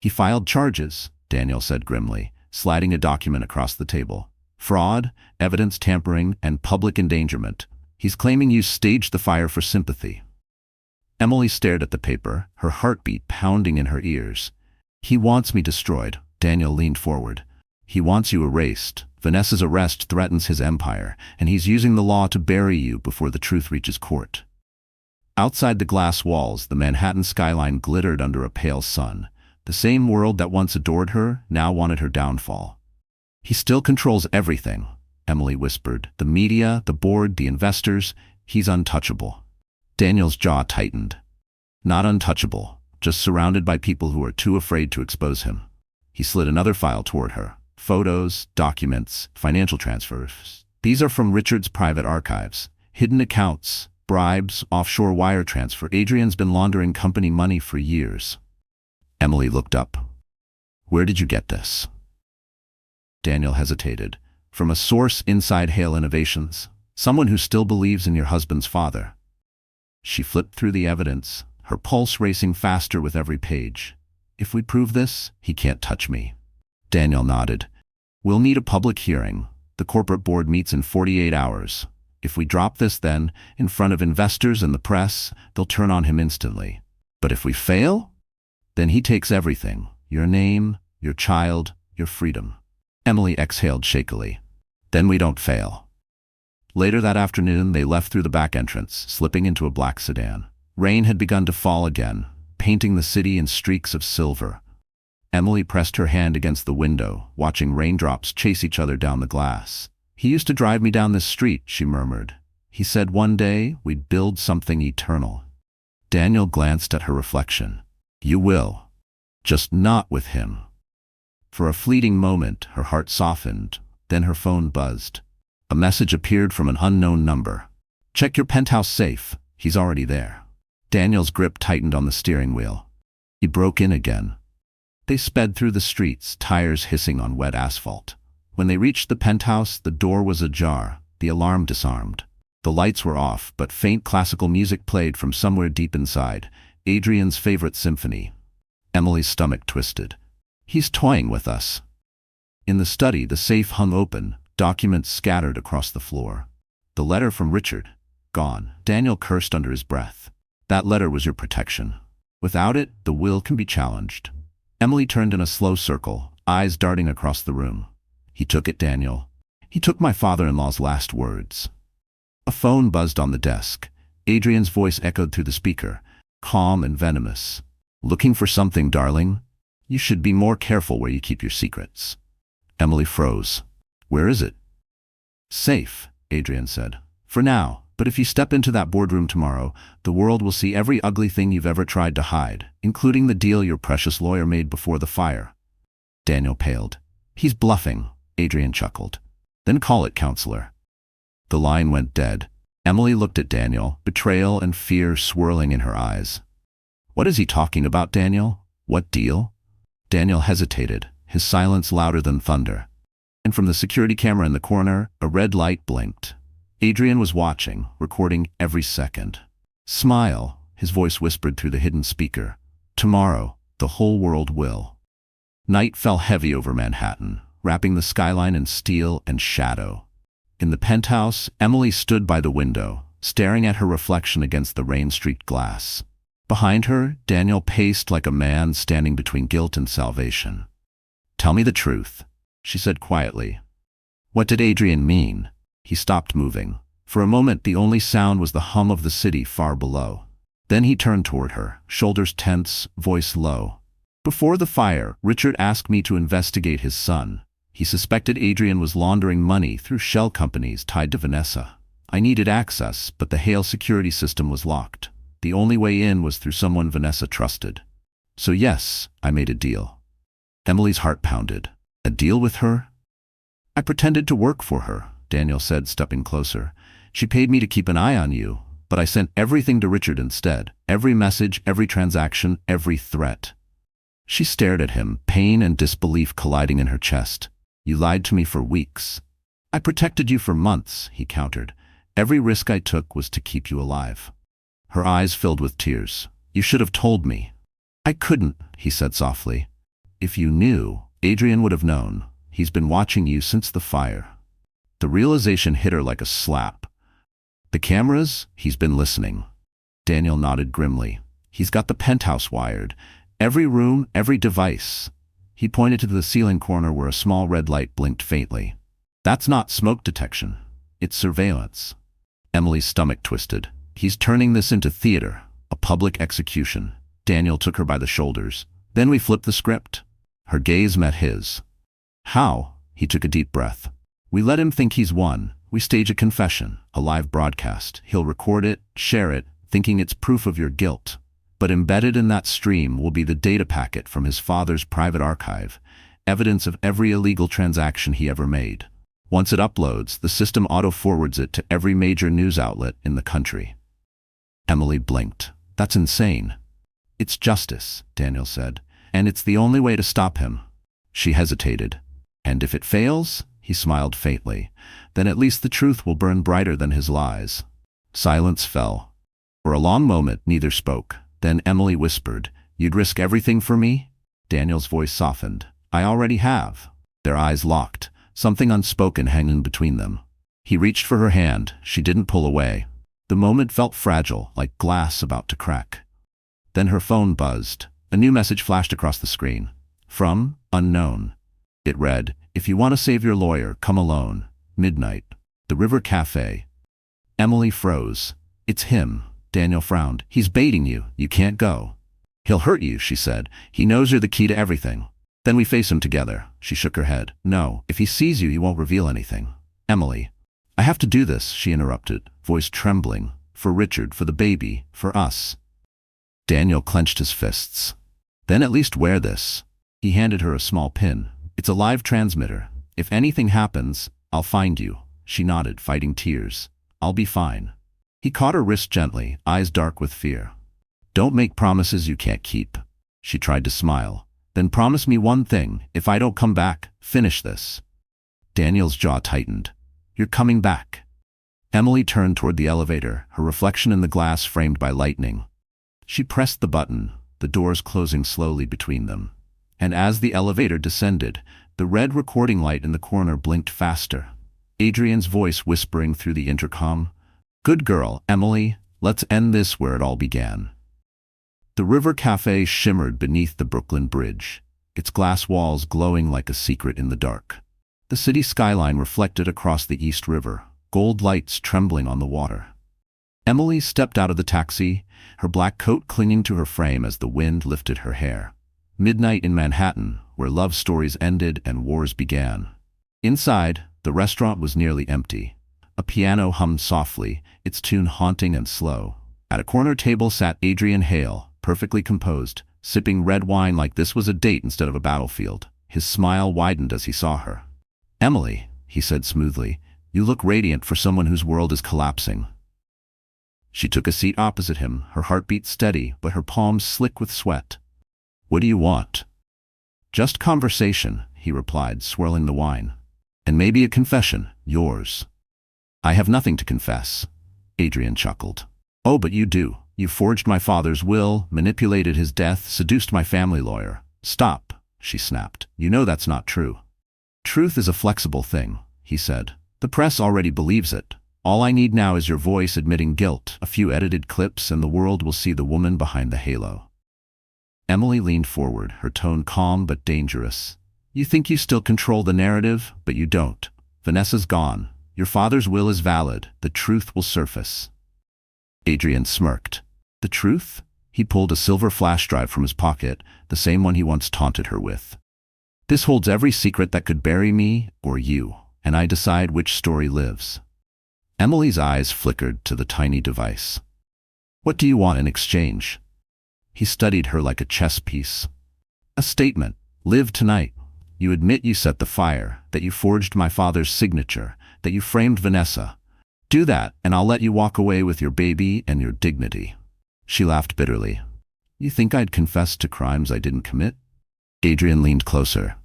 "He filed charges," Daniel said grimly, sliding a document across the table. "Fraud, evidence tampering, and public endangerment. He's claiming you staged the fire for sympathy." Emily stared at the paper, her heartbeat pounding in her ears. "He wants me destroyed," Daniel leaned forward. "He wants you erased. Vanessa's arrest threatens his empire, and he's using the law to bury you before the truth reaches court." Outside the glass walls, the Manhattan skyline glittered under a pale sun. The same world that once adored her now wanted her downfall. "He still controls everything," Emily whispered. "The media, the board, the investors. He's untouchable." Daniel's jaw tightened. Not untouchable, just surrounded by people who are too afraid to expose him. He slid another file toward her. Photos, documents, financial transfers. "These are from Richard's private archives. Hidden accounts, bribes, offshore wire transfer. Adrian's been laundering company money for years." Emily looked up. "Where did you get this?" Daniel hesitated. "From a source inside Hale Innovations. Someone who still believes in your husband's father." She flipped through the evidence, her pulse racing faster with every page. "If we prove this, he can't touch me." Daniel nodded. "We'll need a public hearing. The corporate board meets in 48 hours. If we drop this then, in front of investors and the press, they'll turn on him instantly. But if we fail, then he takes everything. Your name, your child, your freedom." Emily exhaled shakily. "Then we don't fail." Later that afternoon, they left through the back entrance, slipping into a black sedan. Rain had begun to fall again, painting the city in streaks of silver. Emily pressed her hand against the window, watching raindrops chase each other down the glass. "He used to drive me down this street," she murmured. "He said one day we'd build something eternal." Daniel glanced at her reflection. "You will. Just not with him." For a fleeting moment, her heart softened, then her phone buzzed. A message appeared from an unknown number. "Check your penthouse safe. He's already there." Daniel's grip tightened on the steering wheel. He broke in again. They sped through the streets, tires hissing on wet asphalt. When they reached the penthouse, the door was ajar, the alarm disarmed. The lights were off, but faint classical music played from somewhere deep inside, Adrian's favorite symphony. Emily's stomach twisted. "He's toying with us." In the study, the safe hung open, documents scattered across the floor. The letter from Richard, gone. Daniel cursed under his breath. "That letter was your protection. Without it, the will can be challenged." Emily turned in a slow circle, eyes darting across the room. "He took it, Daniel. He took my father-in-law's last words." A phone buzzed on the desk. Adrian's voice echoed through the speaker, calm and venomous. "Looking for something, darling? You should be more careful where you keep your secrets." Emily froze. "Where is it?" "Safe," Adrian said. "For now, but if you step into that boardroom tomorrow, the world will see every ugly thing you've ever tried to hide, including the deal your precious lawyer made before the fire." Daniel paled. "He's bluffing," Adrian chuckled. "Then call it, counselor." The line went dead. Emily looked at Daniel, betrayal and fear swirling in her eyes. What is he talking about, Daniel? What deal? Daniel hesitated, his silence louder than thunder. And from the security camera in the corner, a red light blinked. Adrian was watching, recording every second. Smile, his voice whispered through the hidden speaker. Tomorrow, the whole world will. Night fell heavy over Manhattan, wrapping the skyline in steel and shadow. In the penthouse, Emily stood by the window, staring at her reflection against the rain-streaked glass. Behind her, Daniel paced like a man standing between guilt and salvation. Tell me the truth, she said quietly. What did Adrian mean? He stopped moving. For a moment, the only sound was the hum of the city far below. Then he turned toward her, shoulders tense, voice low. Before the fire, Richard asked me to investigate his son. He suspected Adrian was laundering money through shell companies tied to Vanessa. I needed access, but the Hale security system was locked. The only way in was through someone Vanessa trusted. So yes, I made a deal. Emily's heart pounded. A deal with her? I pretended to work for her, Daniel said, stepping closer. She paid me to keep an eye on you, but I sent everything to Richard instead. Every message, every transaction, every threat. She stared at him, pain and disbelief colliding in her chest. You lied to me for weeks. I protected you for months, he countered. Every risk I took was to keep you alive. Her eyes filled with tears. You should have told me. I couldn't, he said softly. If you knew, Adrian would have known. He's been watching you since the fire. The realization hit her like a slap. The cameras? He's been listening. Daniel nodded grimly. He's got the penthouse wired. Every room, every device. He pointed to the ceiling corner where a small red light blinked faintly. That's not smoke detection. It's surveillance. Emily's stomach twisted. He's turning this into theater, a public execution. Daniel took her by the shoulders. Then we flipped the script. Her gaze met his. How? He took a deep breath. We let him think he's won. We stage a confession, a live broadcast. He'll record it, share it, thinking it's proof of your guilt. But embedded in that stream will be the data packet from his father's private archive, evidence of every illegal transaction he ever made. Once it uploads, the system auto-forwards it to every major news outlet in the country. Emily blinked. That's insane. It's justice, Daniel said, and it's the only way to stop him. She hesitated. And if it fails, he smiled faintly, then at least the truth will burn brighter than his lies. Silence fell. For a long moment, neither spoke. Then Emily whispered, You'd risk everything for me? Daniel's voice softened. I already have. Their eyes locked, something unspoken hanging between them. He reached for her hand. She didn't pull away. The moment felt fragile, like glass about to crack. Then her phone buzzed. A new message flashed across the screen. From unknown. It read, If you want to save your lawyer, come alone. Midnight. The River Cafe. Emily froze. It's him. Daniel frowned. He's baiting you. You can't go. He'll hurt you, she said. He knows you're the key to everything. Then we face him together. She shook her head. No, if he sees you, he won't reveal anything. Emily. I have to do this, she interrupted, voice trembling. For Richard, for the baby, for us. Daniel clenched his fists. Then at least wear this. He handed her a small pin. It's a live transmitter. If anything happens, I'll find you. She nodded, fighting tears. I'll be fine. He caught her wrist gently, eyes dark with fear. Don't make promises you can't keep. She tried to smile. Then promise me one thing. If I don't come back, finish this. Daniel's jaw tightened. You're coming back. Emily turned toward the elevator, her reflection in the glass framed by lightning. She pressed the button, the doors closing slowly between them. And as the elevator descended, the red recording light in the corner blinked faster. Adrian's voice whispering through the intercom. Good girl, Emily. Let's end this where it all began. The River Cafe shimmered beneath the Brooklyn Bridge, its glass walls glowing like a secret in the dark. The city skyline reflected across the East River, gold lights trembling on the water. Emily stepped out of the taxi, her black coat clinging to her frame as the wind lifted her hair. Midnight in Manhattan, where love stories ended and wars began. Inside, the restaurant was nearly empty. A piano hummed softly, its tune haunting and slow. At a corner table sat Adrian Hale, perfectly composed, sipping red wine like this was a date instead of a battlefield. His smile widened as he saw her. Emily, he said smoothly, you look radiant for someone whose world is collapsing. She took a seat opposite him, her heartbeat steady, but her palms slick with sweat. "What do you want?" "Just conversation," he replied, swirling the wine. "And maybe a confession, yours." "I have nothing to confess," Adrian chuckled. "Oh, but you do. You forged my father's will, manipulated his death, seduced my family lawyer." "Stop," she snapped. "You know that's not true." "Truth is a flexible thing," he said. "The press already believes it. All I need now is your voice admitting guilt, a few edited clips, and the world will see the woman behind the halo." Emily leaned forward, her tone calm but dangerous. "You think you still control the narrative, but you don't. Vanessa's gone. Your father's will is valid. The truth will surface." Adrian smirked. "The truth?" He pulled a silver flash drive from his pocket, the same one he once taunted her with. "This holds every secret that could bury me or you, and I decide which story lives." Emily's eyes flickered to the tiny device. "What do you want in exchange?" He studied her like a chess piece. "A statement. Live tonight. You admit you set the fire, that you forged my father's signature, that you framed Vanessa. Do that, and I'll let you walk away with your baby and your dignity." She laughed bitterly. "You think I'd confess to crimes I didn't commit?" Adrian leaned closer.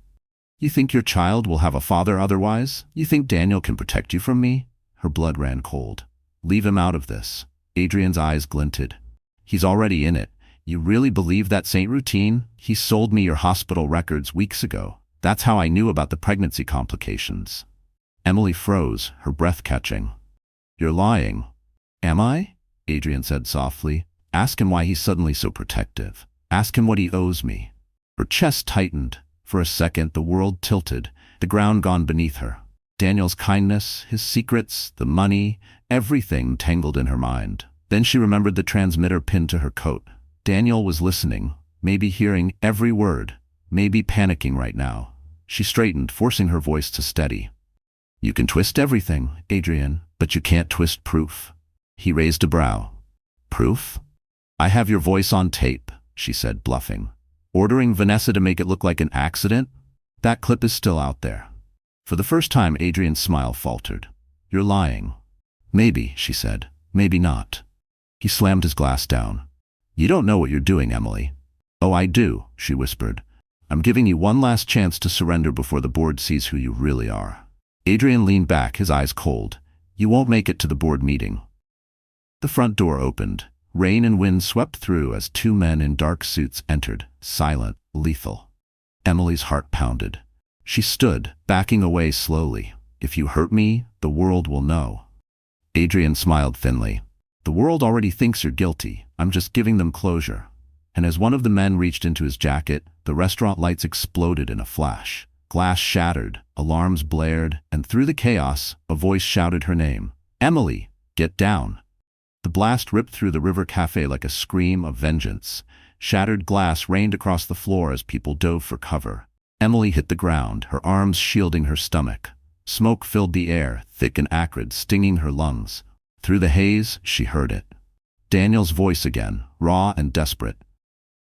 "You think your child will have a father otherwise? You think Daniel can protect you from me?" Her blood ran cold. "Leave him out of this." Adrian's eyes glinted. "He's already in it. You really believe that saint routine? He sold me your hospital records weeks ago. That's how I knew about the pregnancy complications." Emily froze, her breath catching. "You're lying." "Am I?" Adrian said softly. "Ask him why he's suddenly so protective. Ask him what he owes me." Her chest tightened. For a second, the world tilted, the ground gone beneath her. Daniel's kindness, his secrets, the money, everything tangled in her mind. Then she remembered the transmitter pinned to her coat. Daniel was listening, maybe hearing every word, maybe panicking right now. She straightened, forcing her voice to steady. "You can twist everything, Adrian, but you can't twist proof." He raised a brow. "Proof?" "I have your voice on tape," she said, bluffing. "Ordering Vanessa to make it look like an accident? That clip is still out there." For the first time, Adrian's smile faltered. "You're lying." "Maybe," she said. "Maybe not." He slammed his glass down. "You don't know what you're doing, Emily." "Oh, I do," she whispered. "I'm giving you one last chance to surrender before the board sees who you really are." Adrian leaned back, his eyes cold. "You won't make it to the board meeting." The front door opened. Rain and wind swept through as two men in dark suits entered, silent, lethal. Emily's heart pounded. She stood, backing away slowly. "If you hurt me, the world will know." Adrian smiled thinly. "The world already thinks you're guilty. I'm just giving them closure." And as one of the men reached into his jacket, the restaurant lights exploded in a flash. Glass shattered, alarms blared, and through the chaos, a voice shouted her name. "Emily, get down." The blast ripped through the River Cafe like a scream of vengeance. Shattered glass rained across the floor as people dove for cover. Emily hit the ground, her arms shielding her stomach. Smoke filled the air, thick and acrid, stinging her lungs. Through the haze, she heard it. Daniel's voice again, raw and desperate.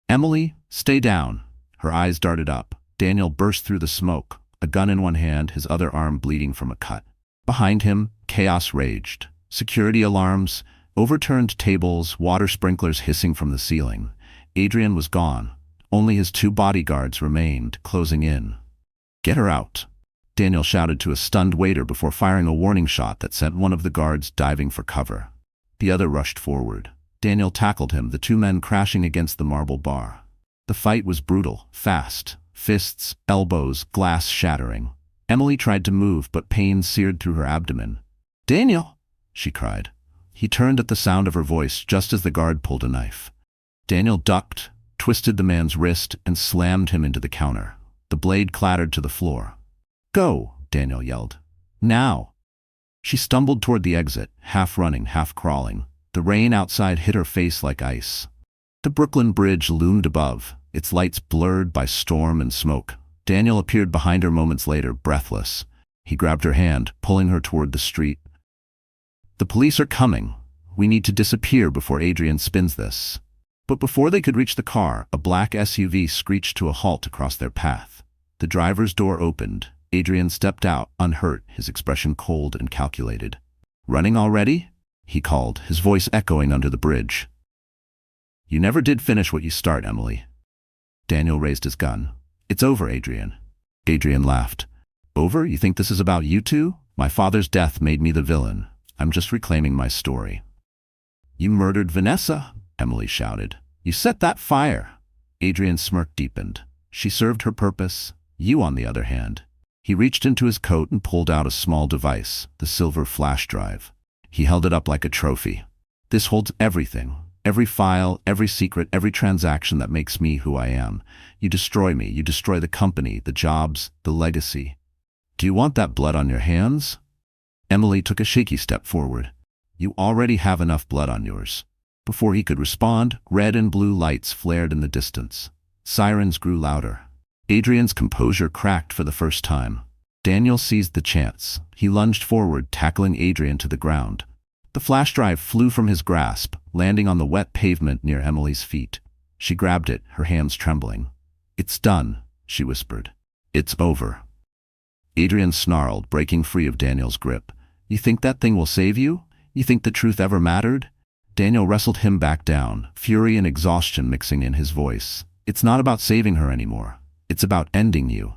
"Emily, stay down." Her eyes darted up. Daniel burst through the smoke, a gun in one hand, his other arm bleeding from a cut. Behind him, chaos raged. Security alarms, overturned tables, water sprinklers hissing from the ceiling. Adrian was gone. Only his two bodyguards remained, closing in. "Get her out," Daniel shouted to a stunned waiter before firing a warning shot that sent one of the guards diving for cover. The other rushed forward. Daniel tackled him, the two men crashing against the marble bar. The fight was brutal, fast. Fists, elbows, glass shattering. Emily tried to move, but pain seared through her abdomen. "Daniel!" she cried. He turned at the sound of her voice just as the guard pulled a knife. Daniel ducked, twisted the man's wrist, and slammed him into the counter. The blade clattered to the floor. "Go!" Daniel yelled. "Now!" She stumbled toward the exit, half running, half crawling. The rain outside hit her face like ice. The Brooklyn Bridge loomed above, its lights blurred by storm and smoke. Daniel appeared behind her moments later, breathless. He grabbed her hand, pulling her toward the street. "The police are coming. We need to disappear before Adrian spins this." But before they could reach the car, a black SUV screeched to a halt across their path. The driver's door opened. Adrian stepped out, unhurt, his expression cold and calculated. "Running already?" he called, his voice echoing under the bridge. You never did finish what you start, Emily. Daniel raised his gun. It's over, Adrian. Adrian laughed. Over? You think this is about you two? My father's death made me the villain. I'm just reclaiming my story. You murdered Vanessa, Emily shouted. You set that fire. Adrian's smirk deepened. She served her purpose. You, on the other hand. He reached into his coat and pulled out a small device, the silver flash drive. He held it up like a trophy. This holds everything. Every file, every secret, every transaction that makes me who I am. You destroy me. You destroy the company, the jobs, the legacy. Do you want that blood on your hands? Emily took a shaky step forward. You already have enough blood on yours. Before he could respond, red and blue lights flared in the distance. Sirens grew louder. Adrian's composure cracked for the first time. Daniel seized the chance. He lunged forward, tackling Adrian to the ground. The flash drive flew from his grasp, landing on the wet pavement near Emily's feet. She grabbed it, her hands trembling. It's done, she whispered. It's over. Adrian snarled, breaking free of Daniel's grip. You think that thing will save you? You think the truth ever mattered? Daniel wrestled him back down, fury and exhaustion mixing in his voice. It's not about saving her anymore. It's about ending you.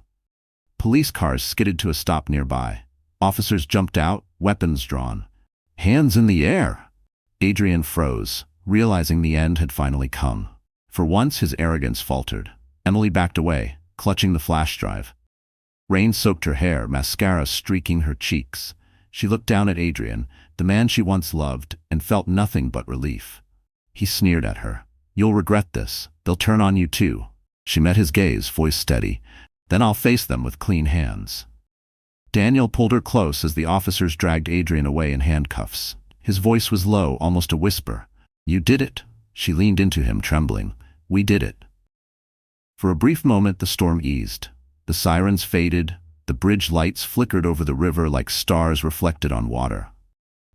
Police cars skidded to a stop nearby. Officers jumped out, weapons drawn. Hands in the air! Adrian froze, realizing the end had finally come. For once, his arrogance faltered. Emily backed away, clutching the flash drive. Rain soaked her hair, mascara streaking her cheeks. She looked down at Adrian, the man she once loved, and felt nothing but relief. He sneered at her. You'll regret this. They'll turn on you too. She met his gaze, voice steady. Then I'll face them with clean hands. Daniel pulled her close as the officers dragged Adrian away in handcuffs. His voice was low, almost a whisper. You did it. She leaned into him, trembling. We did it. For a brief moment, the storm eased. The sirens faded. The bridge lights flickered over the river like stars reflected on water.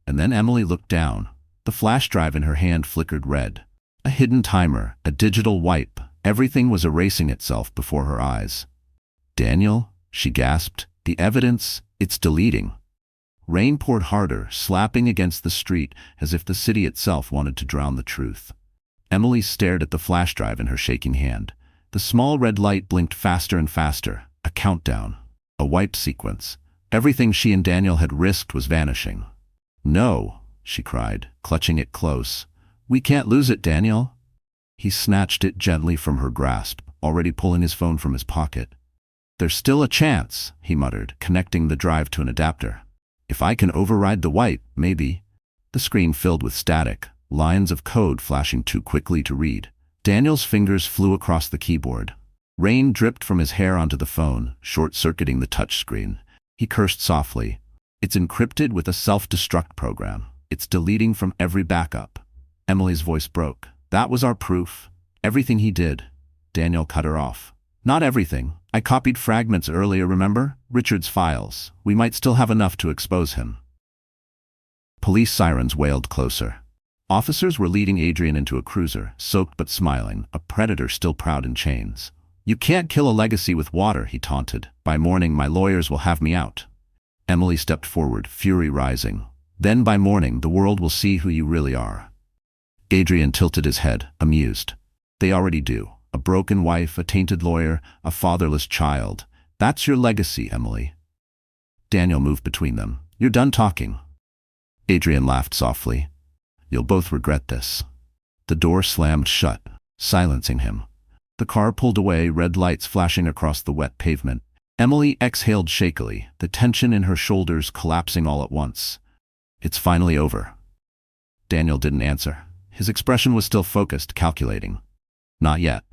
And then Emily looked down. The flash drive in her hand flickered red. A hidden timer, a digital wipe. Everything was erasing itself before her eyes. Daniel, she gasped. The evidence, it's deleting. Rain poured harder, slapping against the street as if the city itself wanted to drown the truth. Emily stared at the flash drive in her shaking hand. The small red light blinked faster and faster. A countdown. A wipe sequence. Everything she and Daniel had risked was vanishing. No, she cried, clutching it close. We can't lose it, Daniel. He snatched it gently from her grasp, already pulling his phone from his pocket. There's still a chance, he muttered, connecting the drive to an adapter. If I can override the wipe, maybe. The screen filled with static, lines of code flashing too quickly to read. Daniel's fingers flew across the keyboard. Rain dripped from his hair onto the phone, short-circuiting the touchscreen. He cursed softly. It's encrypted with a self-destruct program. It's deleting from every backup. Emily's voice broke. That was our proof. Everything he did. Daniel cut her off. Not everything. I copied fragments earlier, remember? Richard's files. We might still have enough to expose him. Police sirens wailed closer. Officers were leading Adrian into a cruiser, soaked but smiling, a predator still proud in chains. You can't kill a legacy with water, he taunted. By morning, my lawyers will have me out. Emily stepped forward, fury rising. Then by morning, the world will see who you really are. Adrian tilted his head, amused. They already do. A broken wife, a tainted lawyer, a fatherless child. That's your legacy, Emily. Daniel moved between them. You're done talking. Adrian laughed softly. You'll both regret this. The door slammed shut, silencing him. The car pulled away, red lights flashing across the wet pavement. Emily exhaled shakily, the tension in her shoulders collapsing all at once. It's finally over. Daniel didn't answer. His expression was still focused, calculating. Not yet.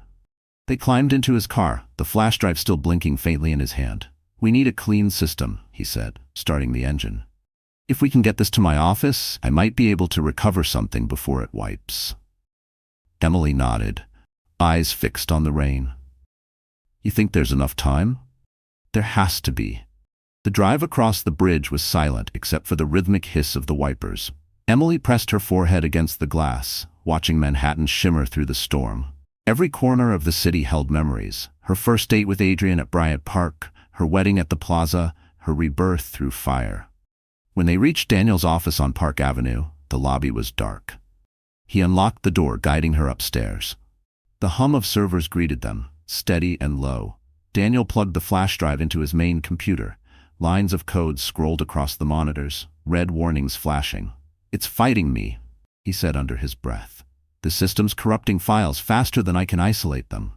They climbed into his car, the flash drive still blinking faintly in his hand. We need a clean system, he said, starting the engine. If we can get this to my office, I might be able to recover something before it wipes. Emily nodded, eyes fixed on the rain. You think there's enough time? There has to be. The drive across the bridge was silent except for the rhythmic hiss of the wipers. Emily pressed her forehead against the glass, watching Manhattan shimmer through the storm. Every corner of the city held memories. Her first date with Adrian at Bryant Park, her wedding at the plaza, her rebirth through fire. When they reached Daniel's office on Park Avenue, The lobby was dark. He unlocked the door, guiding her upstairs. The hum of servers greeted them, steady and low. Daniel plugged the flash drive into his main computer. Lines of code scrolled across the monitors, red warnings flashing. "It's fighting me," he said under his breath. "The system's corrupting files faster than I can isolate them."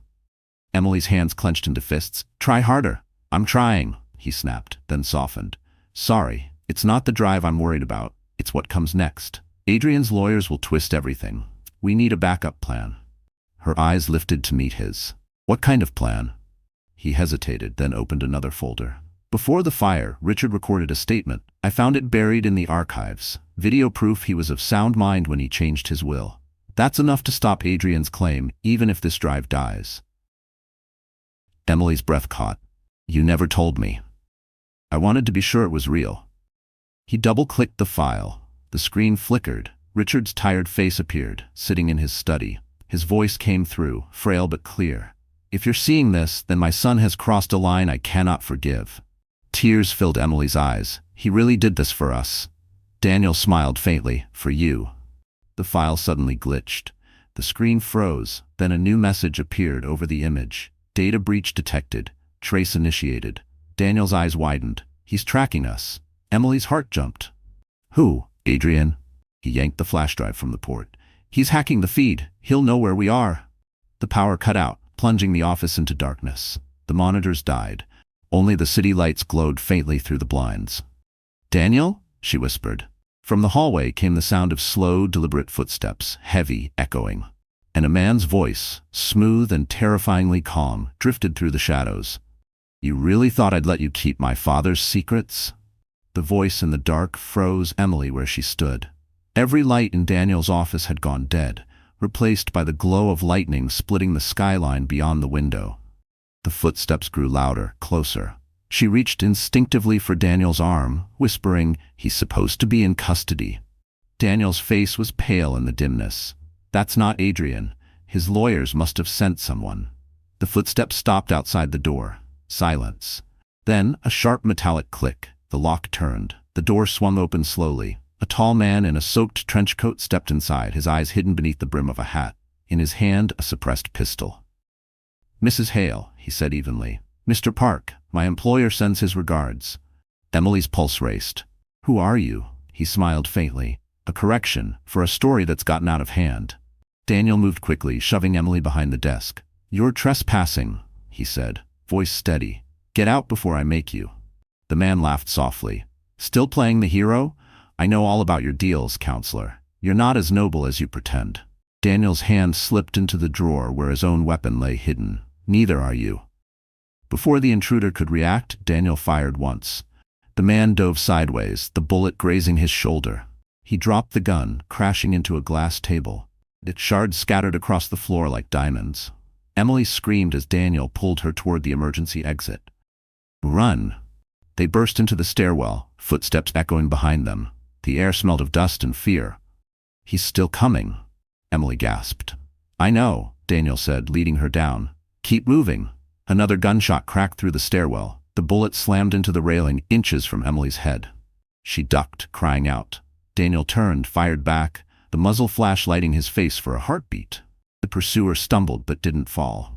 Emily's hands clenched into fists. "Try harder." "I'm trying," he snapped, then softened. "Sorry, it's not the drive I'm worried about. It's what comes next. Adrian's lawyers will twist everything. We need a backup plan." Her eyes lifted to meet his. "What kind of plan?" He hesitated, then opened another folder. Before the fire, Richard recorded a statement. "I found it buried in the archives. Video proof he was of sound mind when he changed his will. That's enough to stop Adrian's claim, even if this drive dies." Emily's breath caught. "You never told me." "I wanted to be sure it was real." He double-clicked the file. The screen flickered. Richard's tired face appeared, sitting in his study. His voice came through, frail but clear. "If you're seeing this, then my son has crossed a line I cannot forgive." Tears filled Emily's eyes. "He really did this for us." Daniel smiled faintly. "For you." The file suddenly glitched. The screen froze, then a new message appeared over the image. "Data breach detected. Trace initiated." Daniel's eyes widened. "He's tracking us." Emily's heart jumped. "Who? Adrian?" He yanked the flash drive from the port. "He's hacking the feed. He'll know where we are." The power cut out, plunging the office into darkness. The monitors died. Only the city lights glowed faintly through the blinds. "Daniel?" she whispered. From the hallway came the sound of slow, deliberate footsteps, heavy, echoing. And a man's voice, smooth and terrifyingly calm, drifted through the shadows. "You really thought I'd let you keep my father's secrets?" The voice in the dark froze Emily where she stood. Every light in Daniel's office had gone dead, replaced by the glow of lightning splitting the skyline beyond the window. The footsteps grew louder, closer. She reached instinctively for Daniel's arm, whispering, "He's supposed to be in custody." Daniel's face was pale in the dimness. "That's not Adrian. His lawyers must have sent someone." The footsteps stopped outside the door. Silence. Then a sharp metallic click. The lock turned. The door swung open slowly. A tall man in a soaked trench coat stepped inside, his eyes hidden beneath the brim of a hat. In his hand, a suppressed pistol. "Mrs. Hale," he said evenly. "Mr. Park, my employer sends his regards." Emily's pulse raced. "Who are you?" He smiled faintly. "A correction, for a story that's gotten out of hand." Daniel moved quickly, shoving Emily behind the desk. "You're trespassing," he said, voice steady. "Get out before I make you." The man laughed softly. "Still playing the hero? I know all about your deals, counselor. You're not as noble as you pretend." Daniel's hand slipped into the drawer where his own weapon lay hidden. "Neither are you." Before the intruder could react, Daniel fired once. The man dove sideways, the bullet grazing his shoulder. He dropped the gun, crashing into a glass table. Its shards scattered across the floor like diamonds. Emily screamed as Daniel pulled her toward the emergency exit. "Run!" They burst into the stairwell, footsteps echoing behind them. The air smelled of dust and fear. "He's still coming," Emily gasped. "I know," Daniel said, leading her down. "Keep moving." Another gunshot cracked through the stairwell. The bullet slammed into the railing inches from Emily's head. She ducked, crying out. Daniel turned, fired back, the muzzle flash lighting his face for a heartbeat. The pursuer stumbled but didn't fall.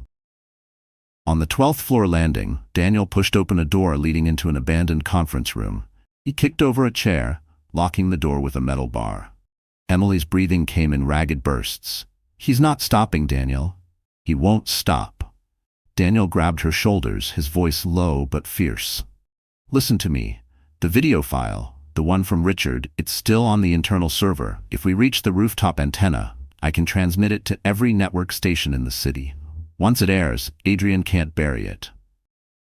On the 12th floor landing, Daniel pushed open a door leading into an abandoned conference room. He kicked over a chair, locking the door with a metal bar. Emily's breathing came in ragged bursts. "He's not stopping, Daniel. He won't stop." Daniel grabbed her shoulders, his voice low but fierce. "Listen to me. The video file, the one from Richard, it's still on the internal server. If we reach the rooftop antenna, I can transmit it to every network station in the city. Once it airs, Adrian can't bury it."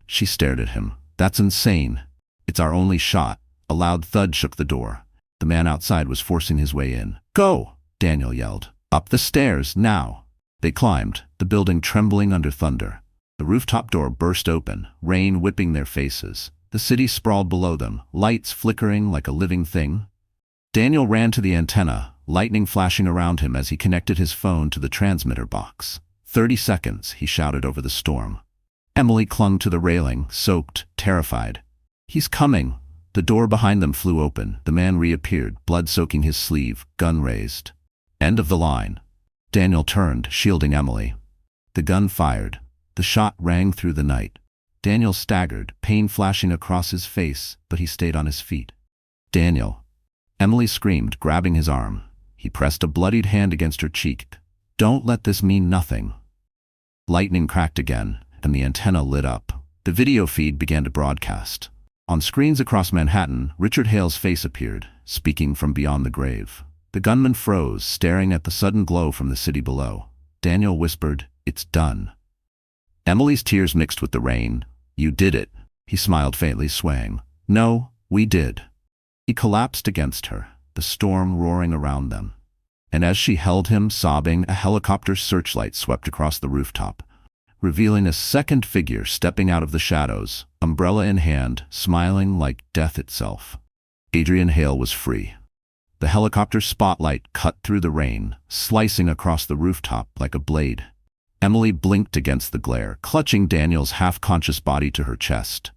She stared at him. "That's insane. It's our only shot." A loud thud shook the door. The man outside was forcing his way in. "Go!" Daniel yelled. "Up the stairs, now!" They climbed, the building trembling under thunder. The rooftop door burst open, rain whipping their faces. The city sprawled below them, lights flickering like a living thing. Daniel ran to the antenna, lightning flashing around him as he connected his phone to the transmitter box. 30 seconds, he shouted over the storm. Emily clung to the railing, soaked, terrified. "He's coming!" The door behind them flew open. The man reappeared, blood soaking his sleeve, gun raised. End of the line. Daniel turned, shielding Emily. The gun fired. The shot rang through the night. Daniel staggered, pain flashing across his face, but he stayed on his feet. Daniel. Emily screamed, grabbing his arm. He pressed a bloodied hand against her cheek. Don't let this mean nothing. Lightning cracked again, and the antenna lit up. The video feed began to broadcast. On screens across Manhattan, Richard Hale's face appeared, speaking from beyond the grave. The gunman froze, staring at the sudden glow from the city below. Daniel whispered, "It's done." Emily's tears mixed with the rain. "You did it." He smiled faintly, swaying. "No, we did." He collapsed against her, the storm roaring around them. And as she held him, sobbing, a helicopter's searchlight swept across the rooftop, revealing a second figure stepping out of the shadows, umbrella in hand, smiling like death itself. Adrian Hale was free. The helicopter's spotlight cut through the rain, slicing across the rooftop like a blade. Emily blinked against the glare, clutching Daniel's half-conscious body to her chest.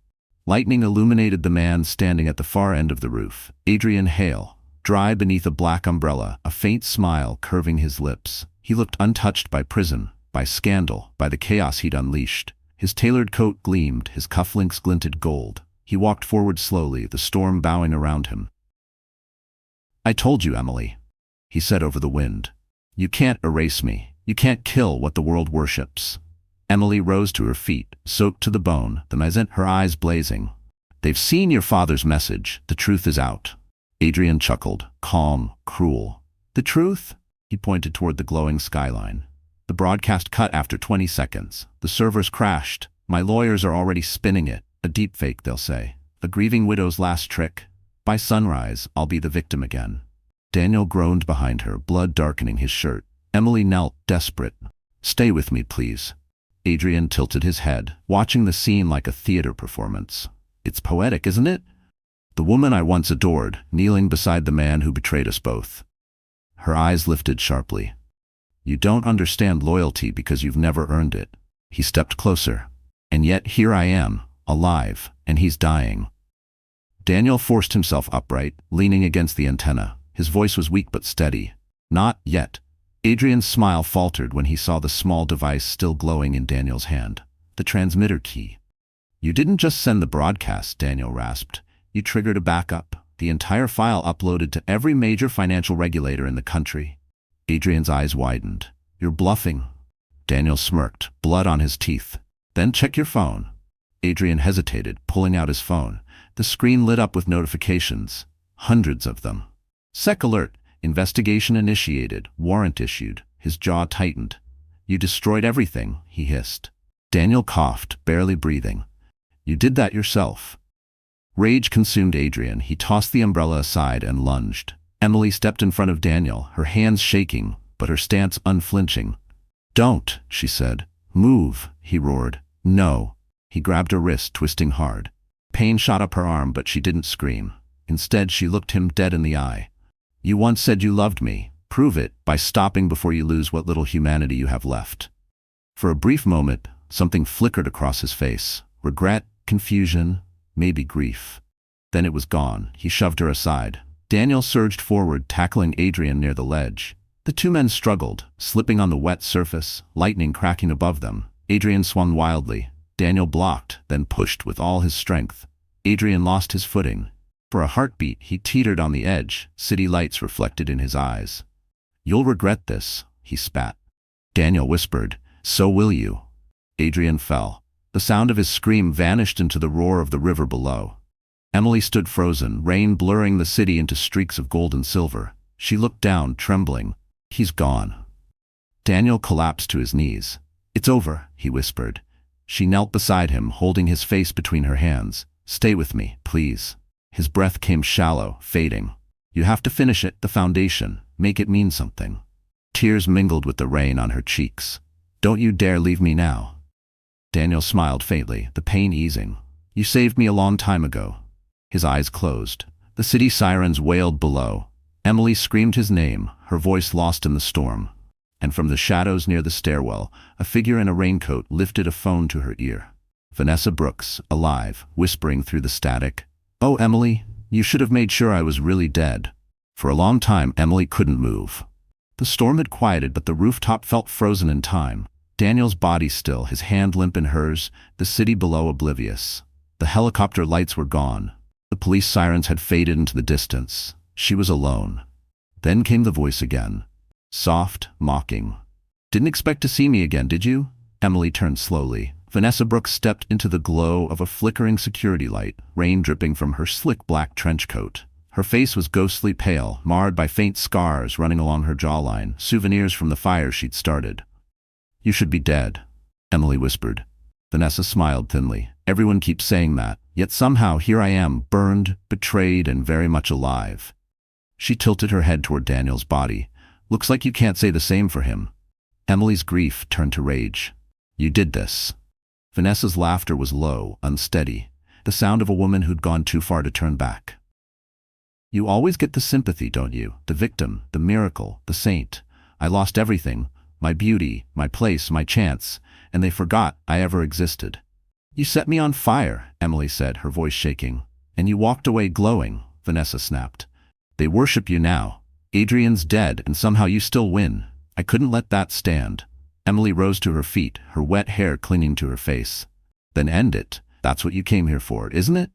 Lightning illuminated the man standing at the far end of the roof, Adrian Hale, dry beneath a black umbrella, a faint smile curving his lips. He looked untouched by prison, by scandal, by the chaos he'd unleashed. His tailored coat gleamed, his cufflinks glinted gold. He walked forward slowly, the storm bowing around him. "I told you, Emily," he said over the wind. "You can't erase me. You can't kill what the world worships." Emily rose to her feet, soaked to the bone, her eyes blazing. "They've seen your father's message. The truth is out." Adrian chuckled, calm, cruel. "The truth?" He pointed toward the glowing skyline. The broadcast cut after 20 seconds. The servers crashed. "My lawyers are already spinning it. A deepfake, they'll say. A grieving widow's last trick. By sunrise, I'll be the victim again." Daniel groaned behind her, blood darkening his shirt. Emily knelt, desperate. "Stay with me, please." Adrian tilted his head, watching the scene like a theater performance. "It's poetic, isn't it? The woman I once adored, kneeling beside the man who betrayed us both." Her eyes lifted sharply. "You don't understand loyalty because you've never earned it." He stepped closer. "And yet here I am, alive, and he's dying." Daniel forced himself upright, leaning against the antenna. His voice was weak but steady. "Not yet." Adrian's smile faltered when he saw the small device still glowing in Daniel's hand. The transmitter key. "You didn't just send the broadcast," Daniel rasped. "You triggered a backup. The entire file uploaded to every major financial regulator in the country." Adrian's eyes widened. "You're bluffing." Daniel smirked, blood on his teeth. "Then check your phone." Adrian hesitated, pulling out his phone. The screen lit up with notifications. Hundreds of them. "Sec alert. Investigation initiated. Warrant issued." His jaw tightened. "You destroyed everything," he hissed. Daniel coughed, barely breathing. "You did that yourself." Rage consumed Adrian. He tossed the umbrella aside and lunged. Emily stepped in front of Daniel, her hands shaking, but her stance unflinching. "Don't," she said. "Move," he roared. "No." He grabbed her wrist, twisting hard. Pain shot up her arm, but she didn't scream. Instead, she looked him dead in the eye. "You once said you loved me. Prove it by stopping before you lose what little humanity you have left." For a brief moment, something flickered across his face. Regret, confusion, maybe grief. Then it was gone. He shoved her aside. Daniel surged forward, tackling Adrian near the ledge. The two men struggled, slipping on the wet surface, lightning cracking above them. Adrian swung wildly. Daniel blocked, then pushed with all his strength. Adrian lost his footing. For a heartbeat, he teetered on the edge, city lights reflected in his eyes. "You'll regret this," he spat. Daniel whispered, "So will you." Adrian fell. The sound of his scream vanished into the roar of the river below. Emily stood frozen, rain blurring the city into streaks of gold and silver. She looked down, trembling. "He's gone." Daniel collapsed to his knees. "It's over," he whispered. She knelt beside him, holding his face between her hands. "Stay with me, please." His breath came shallow, fading. "You have to finish it, the foundation. Make it mean something." Tears mingled with the rain on her cheeks. "Don't you dare leave me now." Daniel smiled faintly, the pain easing. "You saved me a long time ago." His eyes closed. The city sirens wailed below. Emily screamed his name, her voice lost in the storm. And from the shadows near the stairwell, a figure in a raincoat lifted a phone to her ear. Vanessa Brooks, alive, whispering through the static. "Oh, Emily, You should have made sure I was really dead. For a long time, Emily couldn't move. The storm had quieted, but the rooftop felt frozen in time. Daniel's body still, his hand limp in hers, the city below oblivious. The helicopter lights were gone. The police sirens had faded into the distance. She was alone. Then came the voice again. Soft, mocking. "Didn't expect to see me again, did you?" Emily turned slowly. Vanessa Brooks stepped into the glow of a flickering security light, rain dripping from her slick black trench coat. Her face was ghostly pale, marred by faint scars running along her jawline, souvenirs from the fire she'd started. "You should be dead," Emily whispered. Vanessa smiled thinly. "Everyone keeps saying that, yet somehow here I am, burned, betrayed, and very much alive." She tilted her head toward Daniel's body. "Looks like you can't say the same for him." Emily's grief turned to rage. "You did this." Vanessa's laughter was low, unsteady, the sound of a woman who'd gone too far to turn back. "You always get the sympathy, don't you? The victim, the miracle, the saint. I lost everything, my beauty, my place, my chance, and they forgot I ever existed." "You set me on fire," Emily said, her voice shaking. "And you walked away glowing," Vanessa snapped. "They worship you now. Adrian's dead, and somehow you still win. I couldn't let that stand." Emily rose to her feet, her wet hair clinging to her face. "Then end it. That's what you came here for, isn't it?"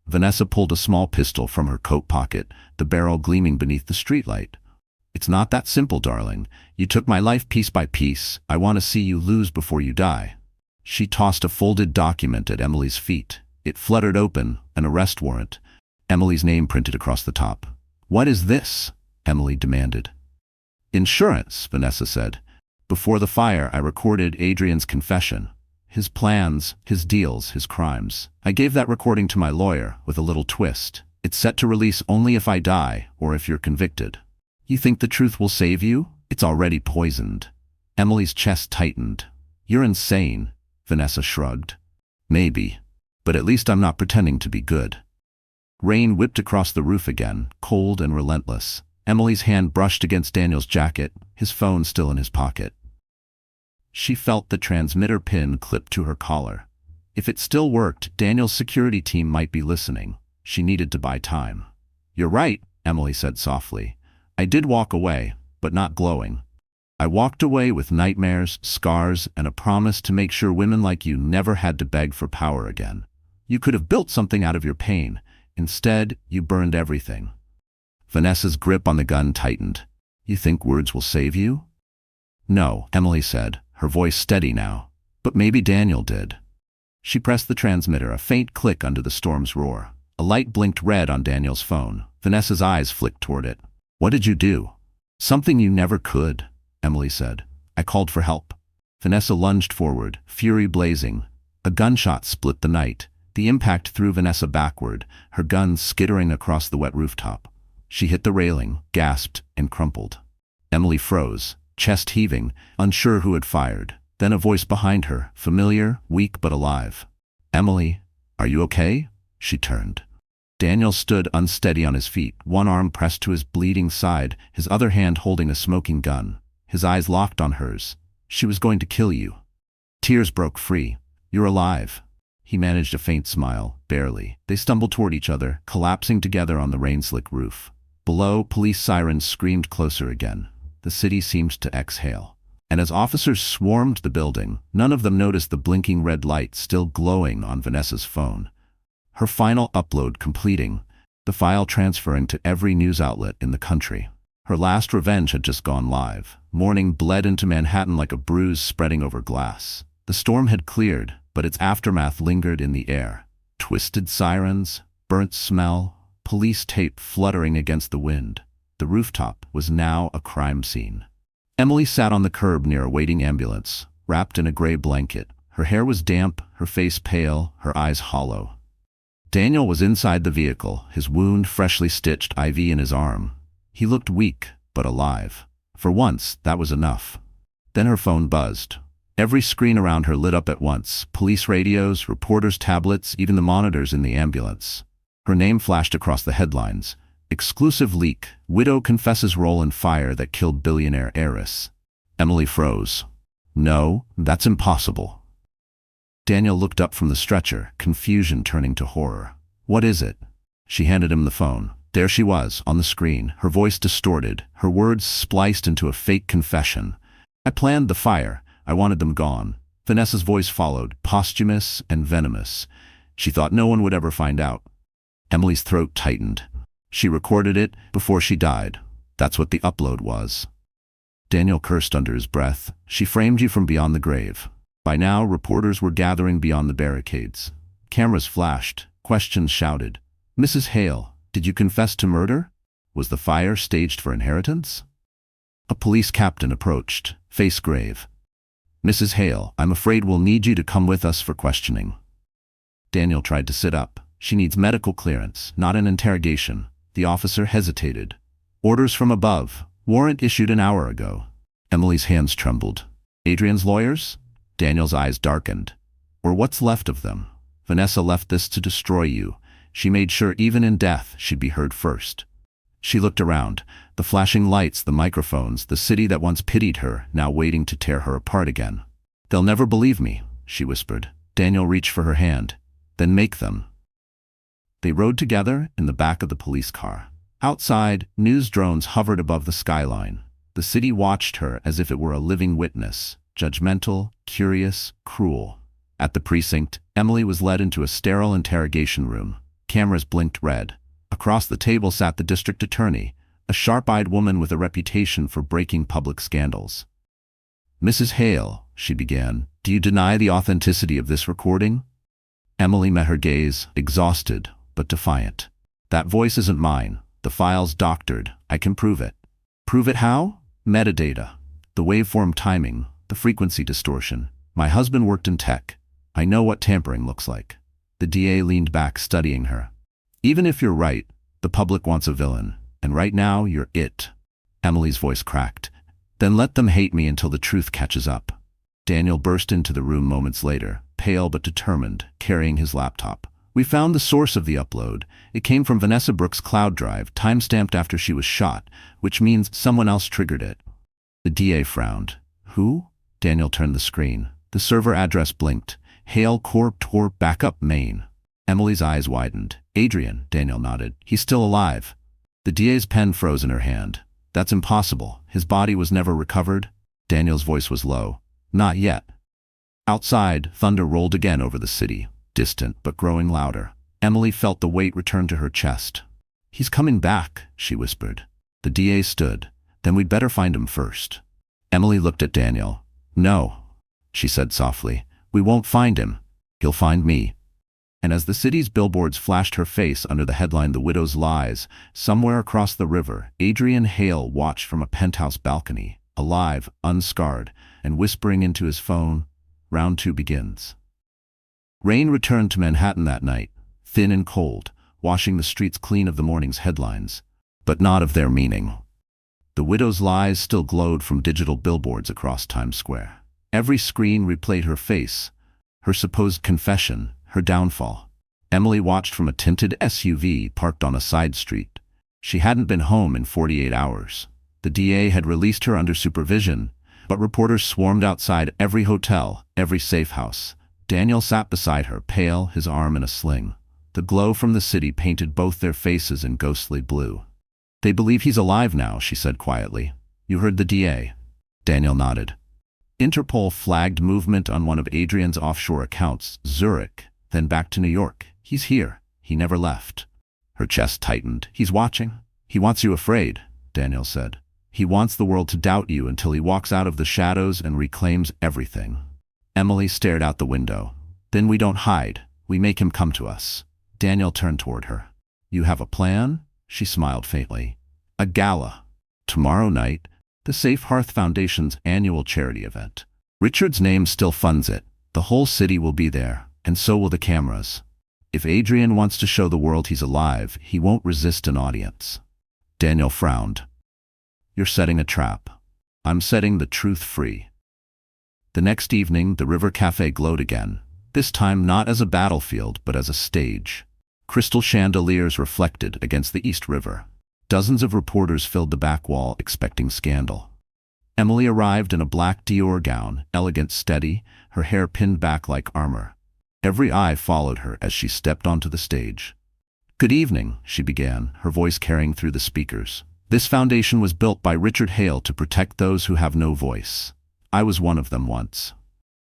Vanessa pulled a small pistol from her coat pocket, the barrel gleaming beneath the streetlight. "It's not that simple, darling. You took my life piece by piece. I want to see you lose before you die." She tossed a folded document at Emily's feet. It fluttered open, an arrest warrant. Emily's name printed across the top. "What is this?" Emily demanded. "Insurance," Vanessa said. "Before the fire, I recorded Adrian's confession. His plans, his deals, his crimes. I gave that recording to my lawyer, with a little twist. It's set to release only if I die, or if you're convicted." "You think the truth will save you? It's already poisoned." Emily's chest tightened. "You're insane," Vanessa shrugged. "Maybe. But at least I'm not pretending to be good." Rain whipped across the roof again, cold and relentless. Emily's hand brushed against Daniel's jacket, his phone still in his pocket. She felt the transmitter pin clipped to her collar. If it still worked, Daniel's security team might be listening. She needed to buy time. "You're right," Emily said softly. "I did walk away, but not glowing. I walked away with nightmares, scars, and a promise to make sure women like you never had to beg for power again. You could have built something out of your pain. Instead, you burned everything." Vanessa's grip on the gun tightened. "You think words will save you?" "No," Emily said, her voice steady now. "But maybe Daniel did." She pressed the transmitter, a faint click under the storm's roar. A light blinked red on Daniel's phone. Vanessa's eyes flicked toward it. "What did you do?" "Something you never could," Emily said. "I called for help." Vanessa lunged forward, fury blazing. A gunshot split the night. The impact threw Vanessa backward, her gun skittering across the wet rooftop. She hit the railing, gasped, and crumpled. Emily froze, chest heaving, unsure who had fired. Then a voice behind her, familiar, weak but alive. "Emily, are you okay?" She turned. Daniel stood unsteady on his feet, one arm pressed to his bleeding side, his other hand holding a smoking gun. His eyes locked on hers. "She was going to kill you." Tears broke free. "You're alive." He managed a faint smile, barely. They stumbled toward each other, collapsing together on the rain-slick roof. Below, police sirens screamed closer again. The city seemed to exhale. And as officers swarmed the building, none of them noticed the blinking red light still glowing on Vanessa's phone. Her final upload completing, the file transferring to every news outlet in the country. Her last revenge had just gone live. Morning bled into Manhattan like a bruise spreading over glass. The storm had cleared, but its aftermath lingered in the air. Twisted sirens, burnt smell, police tape fluttering against the wind. The rooftop was now a crime scene. Emily sat on the curb near a waiting ambulance, wrapped in a gray blanket. Her hair was damp, her face pale, her eyes hollow. Daniel was inside the vehicle, his wound freshly stitched, IV in his arm. He looked weak, but alive. For once, that was enough. Then her phone buzzed. Every screen around her lit up at once, police radios, reporters' tablets, even the monitors in the ambulance. Her name flashed across the headlines. "Exclusive leak. Widow confesses role in fire that killed billionaire heiress." Emily froze. "No, that's impossible." Daniel looked up from the stretcher, confusion turning to horror. "What is it?" She handed him the phone. There she was, on the screen, her voice distorted, her words spliced into a fake confession. I planned the fire. I wanted them gone. Vanessa's voice followed, posthumous and venomous. She thought no one would ever find out. Emily's throat tightened. She recorded it before she died. That's what the upload was. Daniel cursed under his breath. She framed you from beyond the grave. By now, reporters were gathering beyond the barricades. Cameras flashed. Questions shouted. Mrs. Hale, did you confess to murder? Was the fire staged for inheritance? A police captain approached, face grave. Mrs. Hale, I'm afraid we'll need you to come with us for questioning. Daniel tried to sit up. She needs medical clearance, not an interrogation. The officer hesitated. Orders from above. Warrant issued an hour ago. Emily's hands trembled. Adrian's lawyers? Daniel's eyes darkened. Or what's left of them? Vanessa left this to destroy you. She made sure even in death she'd be heard first. She looked around. The flashing lights, the microphones, the city that once pitied her, now waiting to tear her apart again. They'll never believe me, she whispered. Daniel reached for her hand. Then make them. They rode together in the back of the police car. Outside, news drones hovered above the skyline. The city watched her as if it were a living witness, judgmental, curious, cruel. At the precinct, Emily was led into a sterile interrogation room. Cameras blinked red. Across the table sat the district attorney, a sharp-eyed woman with a reputation for breaking public scandals. Mrs. Hale, she began, do you deny the authenticity of this recording? Emily met her gaze, exhausted, but defiant. That voice isn't mine. The file's doctored. I can prove it. Prove it how? Metadata. The waveform timing, the frequency distortion. My husband worked in tech. I know what tampering looks like. The DA leaned back, studying her. Even if you're right, the public wants a villain. And right now, you're it. Emily's voice cracked. Then let them hate me until the truth catches up. Daniel burst into the room moments later, pale but determined, carrying his laptop. We found the source of the upload. It came from Vanessa Brooks' cloud drive, time-stamped after she was shot, which means someone else triggered it. The DA frowned. Who? Daniel turned the screen. The server address blinked. Hale Corp Tor Backup Maine. Emily's eyes widened. Adrian, Daniel nodded. He's still alive. The DA's pen froze in her hand. That's impossible. His body was never recovered. Daniel's voice was low. Not yet. Outside, thunder rolled again over the city, distant but growing louder. Emily felt the weight return to her chest. He's coming back, she whispered. The DA stood. Then we'd better find him first. Emily looked at Daniel. No, she said softly. We won't find him. He'll find me. And as the city's billboards flashed her face under the headline The Widow's Lies, somewhere across the river, Adrian Hale watched from a penthouse balcony, alive, unscarred, and whispering into his phone, Round 2 begins. Rain returned to Manhattan that night, thin and cold, washing the streets clean of the morning's headlines, but not of their meaning. The Widow's Lies still glowed from digital billboards across Times Square. Every screen replayed her face, her supposed confession, her downfall. Emily watched from a tinted SUV parked on a side street. She hadn't been home in 48 hours. The DA had released her under supervision, but reporters swarmed outside every hotel, every safe house. Daniel sat beside her, pale, his arm in a sling. The glow from the city painted both their faces in ghostly blue. They believe he's alive now, she said quietly. You heard the DA. Daniel nodded. Interpol flagged movement on one of Adrian's offshore accounts, Zurich, then back to New York. He's here. He never left. Her chest tightened. He's watching. He wants you afraid, Daniel said. He wants the world to doubt you until he walks out of the shadows and reclaims everything. Emily stared out the window. Then we don't hide. We make him come to us. Daniel turned toward her. You have a plan? She smiled faintly. A gala. Tomorrow night, the Safe Hearth Foundation's annual charity event. Richard's name still funds it. The whole city will be there, and so will the cameras. If Adrian wants to show the world he's alive, he won't resist an audience. Daniel frowned. You're setting a trap. I'm setting the truth free. The next evening, the River Cafe glowed again, this time not as a battlefield, but as a stage. Crystal chandeliers reflected against the East River. Dozens of reporters filled the back wall, expecting scandal. Emily arrived in a black Dior gown, elegant, steady, her hair pinned back like armor. Every eye followed her as she stepped onto the stage. "Good evening," she began, her voice carrying through the speakers. "This foundation was built by Richard Hale to protect those who have no voice. I was one of them once."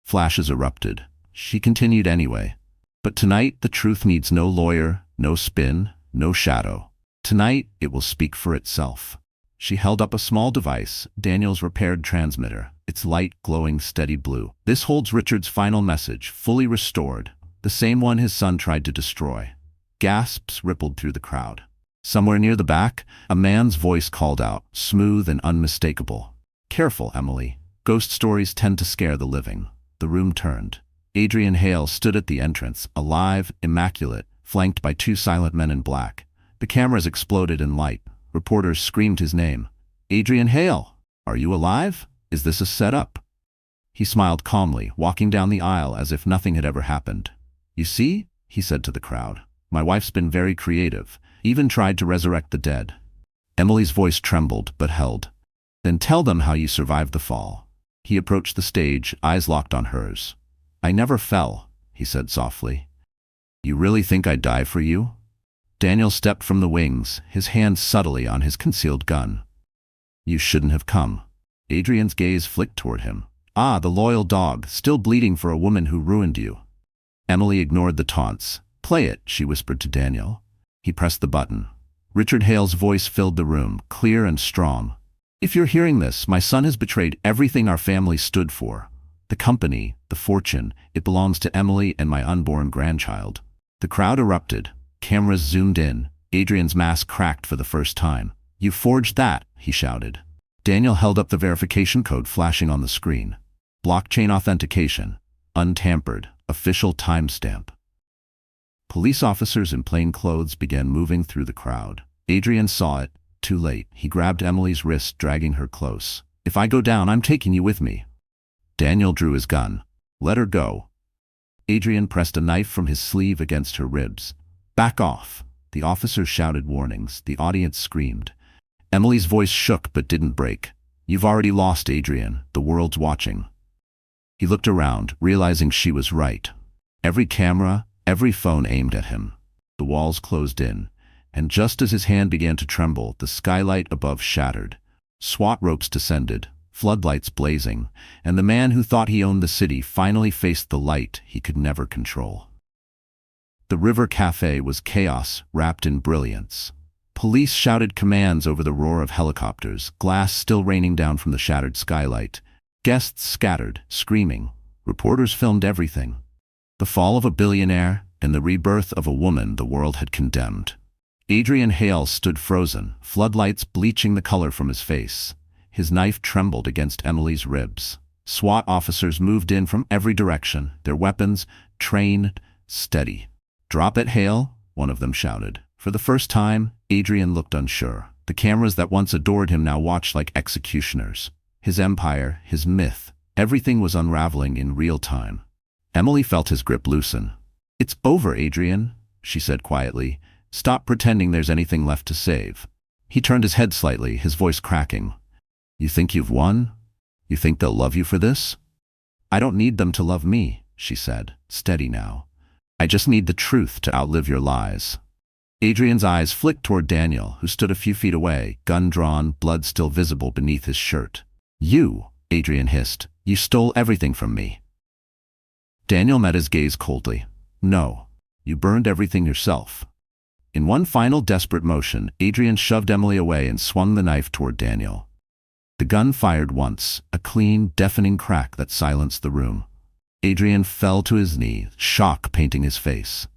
Flashes erupted. She continued anyway. "But tonight the truth needs no lawyer, no spin, no shadow. Tonight it will speak for itself." She held up a small device, Daniel's repaired transmitter, its light glowing steady blue. "This holds Richard's final message, fully restored, the same one his son tried to destroy." Gasps rippled through the crowd. Somewhere near the back, a man's voice called out, smooth and unmistakable. "Careful, Emily. Ghost stories tend to scare the living." The room turned. Adrian Hale stood at the entrance, alive, immaculate, flanked by two silent men in black. The cameras exploded in light. Reporters screamed his name. "Adrian Hale! Are you alive? Is this a setup?" He smiled calmly, walking down the aisle as if nothing had ever happened. "You see," he said to the crowd, "my wife's been very creative, even tried to resurrect the dead." Emily's voice trembled, but held. "Then tell them how you survived the fall." He approached the stage, eyes locked on hers. "I never fell," he said softly. "You really think I'd die for you?" Daniel stepped from the wings, his hand subtly on his concealed gun. "You shouldn't have come." Adrian's gaze flicked toward him. "Ah, the loyal dog, still bleeding for a woman who ruined you." Emily ignored the taunts. "Play it," she whispered to Daniel. He pressed the button. Richard Hale's voice filled the room, clear and strong. "If you're hearing this, my son has betrayed everything our family stood for. The company, the fortune, it belongs to Emily and my unborn grandchild." The crowd erupted. Cameras zoomed in. Adrian's mask cracked for the first time. "You forged that," he shouted. Daniel held up the verification code flashing on the screen. "Blockchain authentication. Untampered. Official timestamp." Police officers in plain clothes began moving through the crowd. Adrian saw it. Too late. He grabbed Emily's wrist, dragging her close. "If I go down, I'm taking you with me." Daniel drew his gun. "Let her go." Adrian pressed a knife from his sleeve against her ribs. "Back off." The officers shouted warnings. The audience screamed. Emily's voice shook but didn't break. "You've already lost, Adrian. The world's watching." He looked around, realizing she was right. Every camera, every phone aimed at him. The walls closed in, and just as his hand began to tremble, the skylight above shattered. SWAT ropes descended, floodlights blazing, and the man who thought he owned the city finally faced the light he could never control. The River Cafe was chaos wrapped in brilliance. Police shouted commands over the roar of helicopters, glass still raining down from the shattered skylight. Guests scattered, screaming. Reporters filmed everything. The fall of a billionaire and the rebirth of a woman the world had condemned. Adrian Hale stood frozen, floodlights bleaching the color from his face. His knife trembled against Emily's ribs. SWAT officers moved in from every direction, their weapons trained, steady. "Drop it, Hale," one of them shouted. For the first time, Adrian looked unsure. The cameras that once adored him now watched like executioners. His empire, his myth, everything was unraveling in real time. Emily felt his grip loosen. "It's over, Adrian," she said quietly. "Stop pretending there's anything left to save." He turned his head slightly, his voice cracking. "You think you've won? You think they'll love you for this?" "I don't need them to love me," she said, steady now. "I just need the truth to outlive your lies." Adrian's eyes flicked toward Daniel, who stood a few feet away, gun drawn, blood still visible beneath his shirt. "You," Adrian hissed, "you stole everything from me." Daniel met his gaze coldly. "No, you burned everything yourself." In one final desperate motion, Adrian shoved Emily away and swung the knife toward Daniel. The gun fired once, a clean, deafening crack that silenced the room. Adrian fell to his knee, shock painting his face.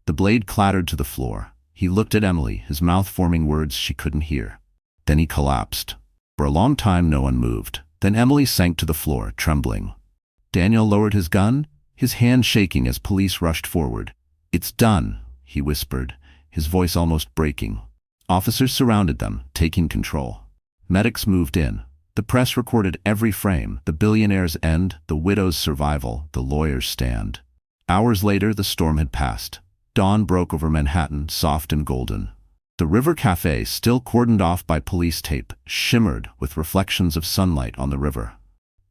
The blade clattered to the floor. He looked at Emily, his mouth forming words she couldn't hear. Then he collapsed. For a long time no one moved. Then Emily sank to the floor, trembling. Daniel lowered his gun, his hand shaking as police rushed forward. "It's done," he whispered, his voice almost breaking. Officers surrounded them, taking control. Medics moved in. The press recorded every frame, the billionaire's end, the widow's survival, the lawyer's stand. Hours later, the storm had passed. Dawn broke over Manhattan, soft and golden. The River Cafe, still cordoned off by police tape, shimmered with reflections of sunlight on the river.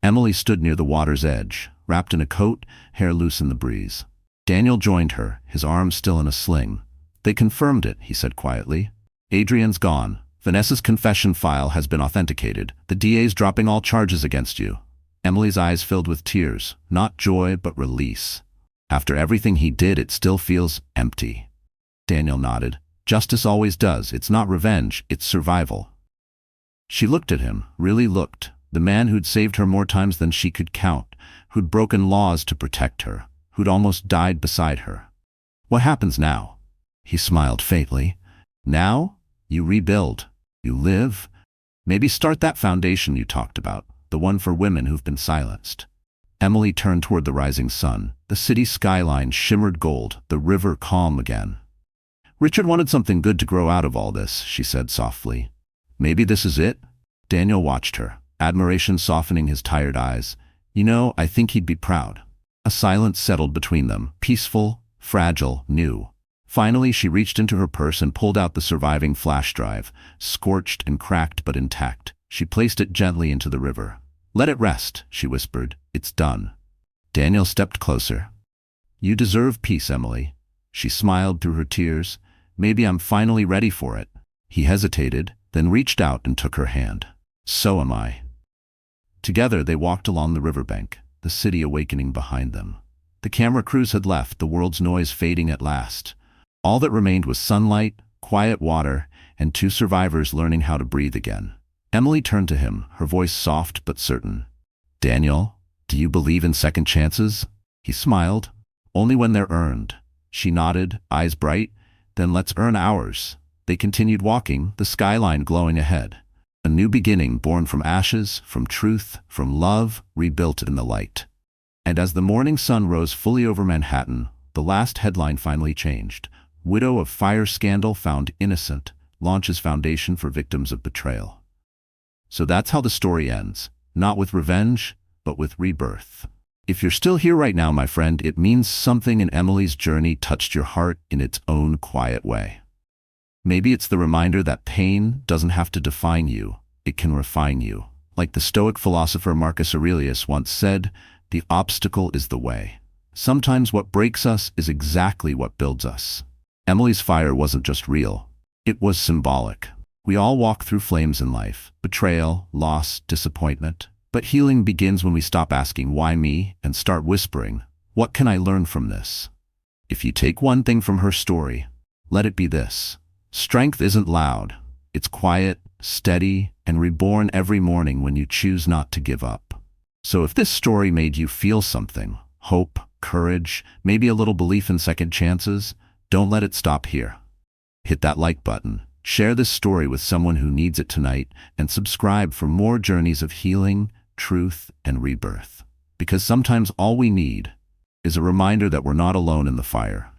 Emily stood near the water's edge, wrapped in a coat, hair loose in the breeze. Daniel joined her, his arms still in a sling. They confirmed it, he said quietly. Adrian's gone. Vanessa's confession file has been authenticated. The DA's dropping all charges against you. Emily's eyes filled with tears, not joy but release. After everything he did, it still feels empty. Daniel nodded. Justice always does. It's not revenge, it's survival. She looked at him, really looked. The man who'd saved her more times than she could count, who'd broken laws to protect her, who'd almost died beside her. What happens now? He smiled faintly. Now, you rebuild. You live. Maybe start that foundation you talked about, the one for women who've been silenced. Emily turned toward the rising sun. The city skyline shimmered gold, the river calm again. Richard wanted something good to grow out of all this, she said softly. Maybe this is it? Daniel watched her, admiration softening his tired eyes. You know, I think he'd be proud. A silence settled between them, peaceful, fragile, new. Finally, she reached into her purse and pulled out the surviving flash drive, scorched and cracked but intact. She placed it gently into the river. Let it rest, she whispered. It's done. Daniel stepped closer. You deserve peace, Emily. She smiled through her tears. Maybe I'm finally ready for it. He hesitated, then reached out and took her hand. So am I. Together they walked along the riverbank, the city awakening behind them. The camera crews had left, the world's noise fading at last. All that remained was sunlight, quiet water, and two survivors learning how to breathe again. Emily turned to him, her voice soft but certain. Daniel, do you believe in second chances? He smiled. Only when they're earned. She nodded, eyes bright. Then let's earn ours. They continued walking, the skyline glowing ahead. A new beginning born from ashes, from truth, from love, rebuilt in the light. And as the morning sun rose fully over Manhattan, the last headline finally changed. Widow of fire scandal found innocent, launches foundation for victims of betrayal. So that's how the story ends. Not with revenge, but with rebirth. If you're still here right now, my friend, it means something in Emily's journey touched your heart in its own quiet way. Maybe it's the reminder that pain doesn't have to define you, it can refine you. Like the Stoic philosopher Marcus Aurelius once said, the obstacle is the way. Sometimes what breaks us is exactly what builds us. Emily's fire wasn't just real, it was symbolic. We all walk through flames in life, betrayal, loss, disappointment. But healing begins when we stop asking, why me, and start whispering, what can I learn from this? If you take one thing from her story, let it be this. Strength isn't loud. It's quiet, steady, and reborn every morning when you choose not to give up. So if this story made you feel something, hope, courage, maybe a little belief in second chances, don't let it stop here. Hit that like button, share this story with someone who needs it tonight, and subscribe for more journeys of healing, truth, and rebirth. Because sometimes all we need is a reminder that we're not alone in the fire.